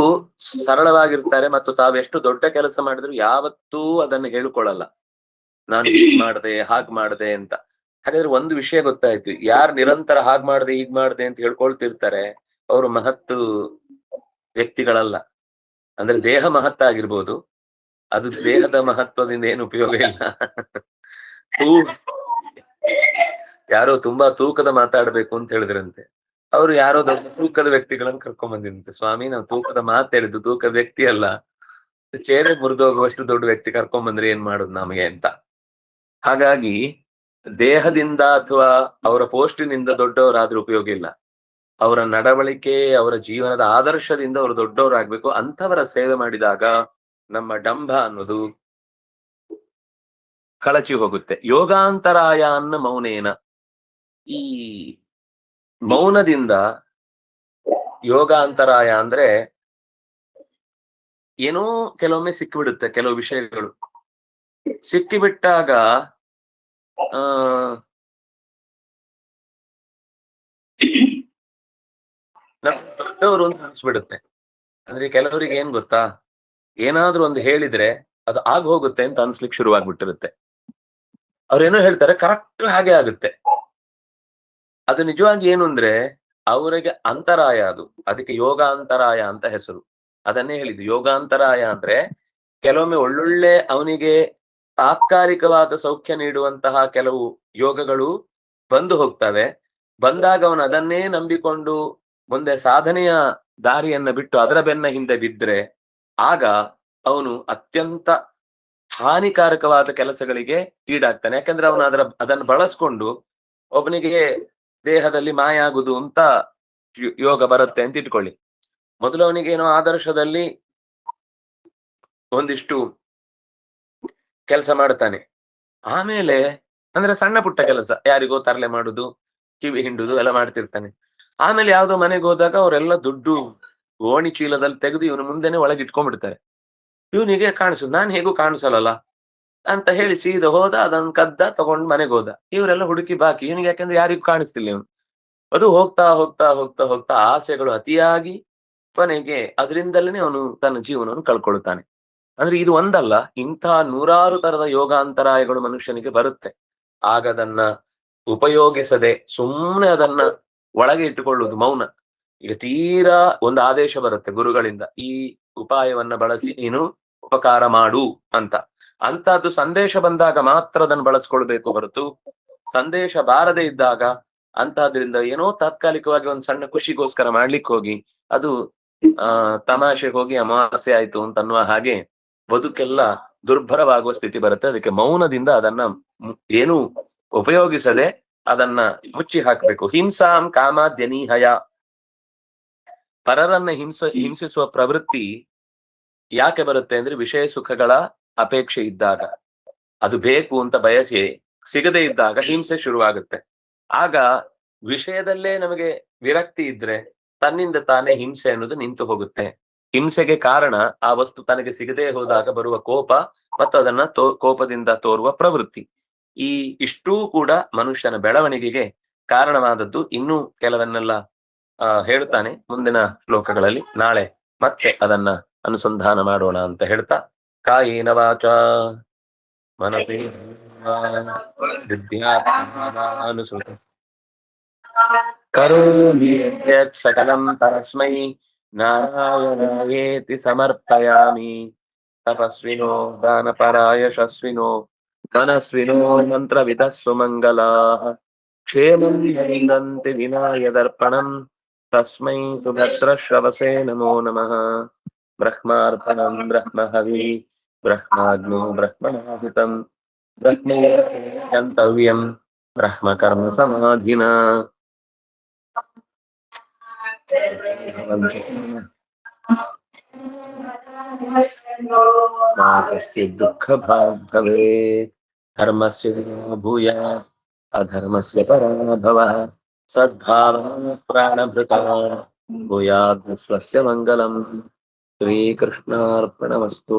ಸರಳವಾಗಿರ್ತಾರೆ ಮತ್ತು ತಾವೆಷ್ಟು ದೊಡ್ಡ ಕೆಲಸ ಮಾಡಿದ್ರು ಯಾವತ್ತೂ ಅದನ್ನ ಹೇಳ್ಕೊಳ್ಳಲ್ಲ, ನಾನು ಹೀಗ್ ಮಾಡ್ದೆ ಹಾಗ್ ಮಾಡ್ದೆ ಅಂತ. ಹಾಗಾದ್ರೆ ಒಂದು ವಿಷಯ ಗೊತ್ತಾಯ್ತು, ಯಾರು ನಿರಂತರ ಹಾಗ್ ಮಾಡ್ದೆ ಹೀಗ್ ಮಾಡ್ದೆ ಅಂತ ಹೇಳ್ಕೊಳ್ತಿರ್ತಾರೆ ಅವರು ಮಹತ್ತು ವ್ಯಕ್ತಿಗಳಲ್ಲ. ಅಂದ್ರೆ ದೇಹ ಮಹತ್ವ ಆಗಿರ್ಬೋದು, ಅದು ದೇಹದ ಮಹತ್ವದಿಂದ ಏನು ಉಪಯೋಗ ಇಲ್ಲ. ಯಾರೋ ತುಂಬಾ ತೂಕದ ಮಾತಾಡ್ಬೇಕು ಅಂತ ಹೇಳಿದ್ರಂತೆ, ಅವ್ರು ಯಾರೋ ದೊಡ್ಡ ತೂಕದ ವ್ಯಕ್ತಿಗಳನ್ನ ಕರ್ಕೊಂಡ್ ಬಂದಿರಂತೆ. ಸ್ವಾಮಿ ನಾವು ತೂಕದ ಮಾತು ಹೇಳಿದ್ದು, ತೂಕದ ವ್ಯಕ್ತಿ ಅಲ್ಲ, ಚೇರೆ ಮುರಿದೋಗುವಷ್ಟು ದೊಡ್ಡ ವ್ಯಕ್ತಿ ಕರ್ಕೊಂಡ್ ಬಂದ್ರೆ ಏನ್ ಮಾಡುದು ನಮಗೆ ಅಂತ. ಹಾಗಾಗಿ ದೇಹದಿಂದ ಅಥವಾ ಅವರ ಪೋಸ್ಟಿನಿಂದ ದೊಡ್ಡವರಾದ್ರೂ ಉಪಯೋಗ ಇಲ್ಲ. ಅವರ ನಡವಳಿಕೆ, ಅವರ ಜೀವನದ ಆದರ್ಶದಿಂದ ಅವರು ದೊಡ್ಡವರಾಗ್ಬೇಕು. ಅಂಥವರ ಸೇವೆ ಮಾಡಿದಾಗ ನಮ್ಮ ಡಂಭ ಅನ್ನೋದು ಕಳಚಿ ಹೋಗುತ್ತೆ. ಯೋಗಾಂತರಾಯ ಅನ್ನ ಮೌನೇನ, ಈ ಮೌನದಿಂದ ಯೋಗಾಂತರಾಯ ಅಂದ್ರೆ ಏನೋ ಕೆಲವೊಮ್ಮೆ ಸಿಕ್ಕಿಬಿಡುತ್ತೆ. ಕೆಲವು ವಿಷಯಗಳು ಸಿಕ್ಕಿಬಿಟ್ಟಾಗ ದೊಡ್ಡವರು ಅಂತ ಅನ್ಸ್ಬಿಡುತ್ತೆ. ಅಂದ್ರೆ ಕೆಲವರಿಗೆ ಏನ್ ಗೊತ್ತಾ, ಏನಾದ್ರೂ ಒಂದು ಹೇಳಿದ್ರೆ ಅದು ಆಗ ಹೋಗುತ್ತೆ ಅಂತ ಅನ್ಸ್ಲಿಕ್ಕೆ ಶುರುವಾಗ್ಬಿಟ್ಟಿರುತ್ತೆ. ಅವ್ರೇನೋ ಹೇಳ್ತಾರೆ ಕರೆಕ್ಟ್ ಹಾಗೆ ಆಗುತ್ತೆ. ಅದು ನಿಜವಾಗಿ ಏನು ಅಂದ್ರೆ ಅವರಿಗೆ ಅಂತರಾಯ, ಅದು ಅದಕ್ಕೆ ಯೋಗಾಂತರಾಯ ಅಂತ ಹೆಸರು. ಅದನ್ನೇ ಹೇಳಿದ್ದು ಯೋಗಾಂತರಾಯ ಅಂದ್ರೆ ಕೆಲವೊಮ್ಮೆ ಒಳ್ಳೊಳ್ಳೆ ಅವನಿಗೆ ತಾತ್ಕಾಲಿಕವಾದ ಸೌಖ್ಯ ನೀಡುವಂತಹ ಕೆಲವು ಯೋಗಗಳು ಬಂದು ಹೋಗ್ತವೆ. ಬಂದಾಗ ಅವನು ಅದನ್ನೇ ನಂಬಿಕೊಂಡು ಮುಂದೆ ಸಾಧನೆಯ ದಾರಿಯನ್ನ ಬಿಟ್ಟು ಅದರ ಬೆನ್ನ ಹಿಂದೆ ಬಿದ್ರೆ ಆಗ ಅವನು ಅತ್ಯಂತ ಹಾನಿಕಾರಕವಾದ ಕೆಲಸಗಳಿಗೆ ಈಡಾಗ್ತಾನೆ. ಯಾಕಂದ್ರೆ ಅವನು ಅದನ್ನು ಬಳಸ್ಕೊಂಡು ಒಬ್ಬನಿಗೆ ದೇಹದಲ್ಲಿ ಮಾಯ ಆಗುದು ಅಂತ ಯೋಗ ಬರುತ್ತೆ ಅಂತ ಇಟ್ಕೊಳ್ಳಿ. ಮೊದಲು ಅವನಿಗೆ ಏನೋ ಆದರ್ಶದಲ್ಲಿ ಒಂದಿಷ್ಟು ಕೆಲಸ ಮಾಡ್ತಾನೆ, ಆಮೇಲೆ ಅಂದ್ರೆ ಸಣ್ಣ ಪುಟ್ಟ ಕೆಲಸ, ಯಾರಿಗೋ ತರಲೆ ಮಾಡುದು, ಕಿವಿ ಹಿಂಡುದು ಎಲ್ಲ ಮಾಡ್ತಿರ್ತಾನೆ. ಆಮೇಲೆ ಯಾವ್ದೋ ಮನೆಗೆ ಹೋದಾಗ ಅವರೆಲ್ಲ ದುಡ್ಡು ಗೋಣಿ ಚೀಲದಲ್ಲಿ ತೆಗೆದು ಇವನು ಮುಂದೆನೆ ಒಳಗೆ ಇಟ್ಕೊಂಡ್ಬಿಡ್ತಾರೆ. ಇವನಿಗೆ ಕಾಣಿಸುದು, ನಾನ್ ಹೇಗೂ ಕಾಣಿಸಲ್ಲ ಅಂತ ಹೇಳಿ ಸೀದಾ ಹೋದ, ಅದನ್ನ ಕದ್ದ, ತಗೊಂಡ್ ಮನೆಗೆ ಹೋದ. ಇವರೆಲ್ಲ ಹುಡುಕಿ ಬಾಕಿ, ಇವನಿಗೆ ಯಾಕಂದ್ರೆ ಯಾರಿಗೂ ಕಾಣಿಸ್ತಿಲ್ಲ ಇವನು. ಅದು ಹೋಗ್ತಾ ಹೋಗ್ತಾ ಹೋಗ್ತಾ ಹೋಗ್ತಾ ಆಸೆಗಳು ಅತಿಯಾಗಿ ಕೊನೆಗೆ ಅದರಿಂದಲೇ ಅವನು ತನ್ನ ಜೀವನವನ್ನು ಕಳ್ಕೊಳ್ತಾನೆ. ಅಂದ್ರೆ ಇದು ಒಂದಲ್ಲ, ಇಂತಹ ನೂರಾರು ತರದ ಯೋಗಾಂತರಾಯಗಳು ಮನುಷ್ಯನಿಗೆ ಬರುತ್ತೆ. ಆಗ ಅದನ್ನ ಉಪಯೋಗಿಸದೆ ಸುಮ್ಮನೆ ಅದನ್ನ ಒಳಗೆ ಇಟ್ಟುಕೊಳ್ಳುವುದು ಮೌನ. ಈಗ ತೀರಾ ಒಂದು ಆದೇಶ ಬರುತ್ತೆ ಗುರುಗಳಿಂದ, ಈ ಉಪಾಯವನ್ನ ಬಳಸಿ ನೀನು ಉಪಕಾರ ಮಾಡು ಅಂತ. ಅಂತದ್ದು ಸಂದೇಶ ಬಂದಾಗ ಮಾತ್ರ ಅದನ್ನು ಬಳಸ್ಕೊಳ್ಬೇಕು ಹೊರತು, ಸಂದೇಶ ಬಾರದೆ ಇದ್ದಾಗ ಅಂತದ್ರಿಂದ ಏನೋ ತಾತ್ಕಾಲಿಕವಾಗಿ ಒಂದು ಸಣ್ಣ ಖುಷಿಗೋಸ್ಕರ ಮಾಡ್ಲಿಕ್ಕೆ ಹೋಗಿ ಅದು ತಮಾಷೆಗೆ ಹೋಗಿ ಅಮಾವಾಸ್ಯೆ ಆಯ್ತು ಅಂತ ಅನ್ನುವ ಹಾಗೆ ಬದುಕೆಲ್ಲ ದುರ್ಭರವಾಗುವ ಸ್ಥಿತಿ ಬರುತ್ತೆ. ಅದಕ್ಕೆ ಮೌನದಿಂದ ಅದನ್ನ ಏನು ಉಪಯೋಗಿಸದೆ ಅದನ್ನ ಮುಚ್ಚಿ ಹಾಕ್ಬೇಕು. ಹಿಂಸಾಂ ಕಾಮಾದ್ಯನೀಹಯ. ಪರರನ್ನ ಹಿಂಸಿಸುವ ಪ್ರವೃತ್ತಿ ಯಾಕೆ ಬರುತ್ತೆ ಅಂದ್ರೆ ವಿಷಯ ಸುಖಗಳ ಅಪೇಕ್ಷೆ ಇದ್ದಾಗ, ಅದು ಬೇಕು ಅಂತ ಬಯಸಿ ಸಿಗದೇ ಇದ್ದಾಗ ಹಿಂಸೆ ಶುರುವಾಗುತ್ತೆ. ಆಗ ವಿಷಯದಲ್ಲೇ ನಮಗೆ ವಿರಕ್ತಿ ಇದ್ರೆ ತನ್ನಿಂದ ತಾನೇ ಹಿಂಸೆ ಅನ್ನೋದು ನಿಂತು ಹೋಗುತ್ತೆ. ಹಿಂಸೆಗೆ ಕಾರಣ ಆ ವಸ್ತು ತನಗೆ ಸಿಗದೇ ಹೋದಾಗ ಬರುವ ಕೋಪ ಮತ್ತು ಅದನ್ನ ಕೋಪದಿಂದ ತೋರುವ ಪ್ರವೃತ್ತಿ. ಈ ಇಷ್ಟೂ ಕೂಡ ಮನುಷ್ಯನ ಬೆಳವಣಿಗೆಗೆ ಕಾರಣವಾದದ್ದು. ಇನ್ನೂ ಕೆಲವನ್ನೆಲ್ಲ ಹೇಳ್ತಾನೆ ಮುಂದಿನ ಶ್ಲೋಕಗಳಲ್ಲಿ. ನಾಳೆ ಮತ್ತೆ ಅದನ್ನ ಅನುಸಂಧಾನ ಮಾಡೋಣ ಅಂತ ಹೇಳ್ತಾ, ಕಾಯೇನ ವಾಚ ಮನಸೇ ವಿದ್ಯಾನುಸೃತ ಕರೋಮಿ ಯತ್ ಸಕಲಂ ಪರಸ್ಮೈ ನಾರಾಯಣಾಯೇತಿ ಸಮರ್ಪಯಾಮಿ. ತಪಸ್ವಿನೋ ದಾನಪರಾಯ ಯಶಸ್ವಿನೋ ಮನಸ್ವಿನೋ ಮಂತ್ರವಿದಃ ಸುಮಂಗಲಾಃ ಕ್ಷೇಮಂ ವಿಂದಂತಿ ವಿನಾಯ ದರ್ಪಣಂ ತಸ್ಮೈ ಸುಭದ್ರಶ್ರವಸೇ ನಮೋ ನಮಃ. ಬ್ರಹ್ಮಾರ್ಪಣಂ ಬ್ರಹ್ಮಹವಿ ಬ್ರಹ್ಮಾಗ್ನೋ ಬ್ರಹ್ಮಣಾಹುತಂ ಬ್ರಹ್ಮಯಂತವ್ಯಂ ಬ್ರಹ್ಮ ಕರ್ಮ ಸಮಾಧಿನಾ. ದುಃಖ ಭಾಗ್ ಭವೇತ್. ಧರ್ಮಸ್ಯ ಭೂಯಾತ್ ಅಧರ್ಮಸ್ಯ ಪರಾಭವಃ. ಸದ್ಭಾವನಾ ಪ್ರಾಣಭೃತಾ ಭೂಯಾತ್ ಸ್ವಸ್ಯ ಮಂಗಲಂ. ಶ್ರೀಕೃಷ್ಣಾರ್ಪಣಮಸ್ತು.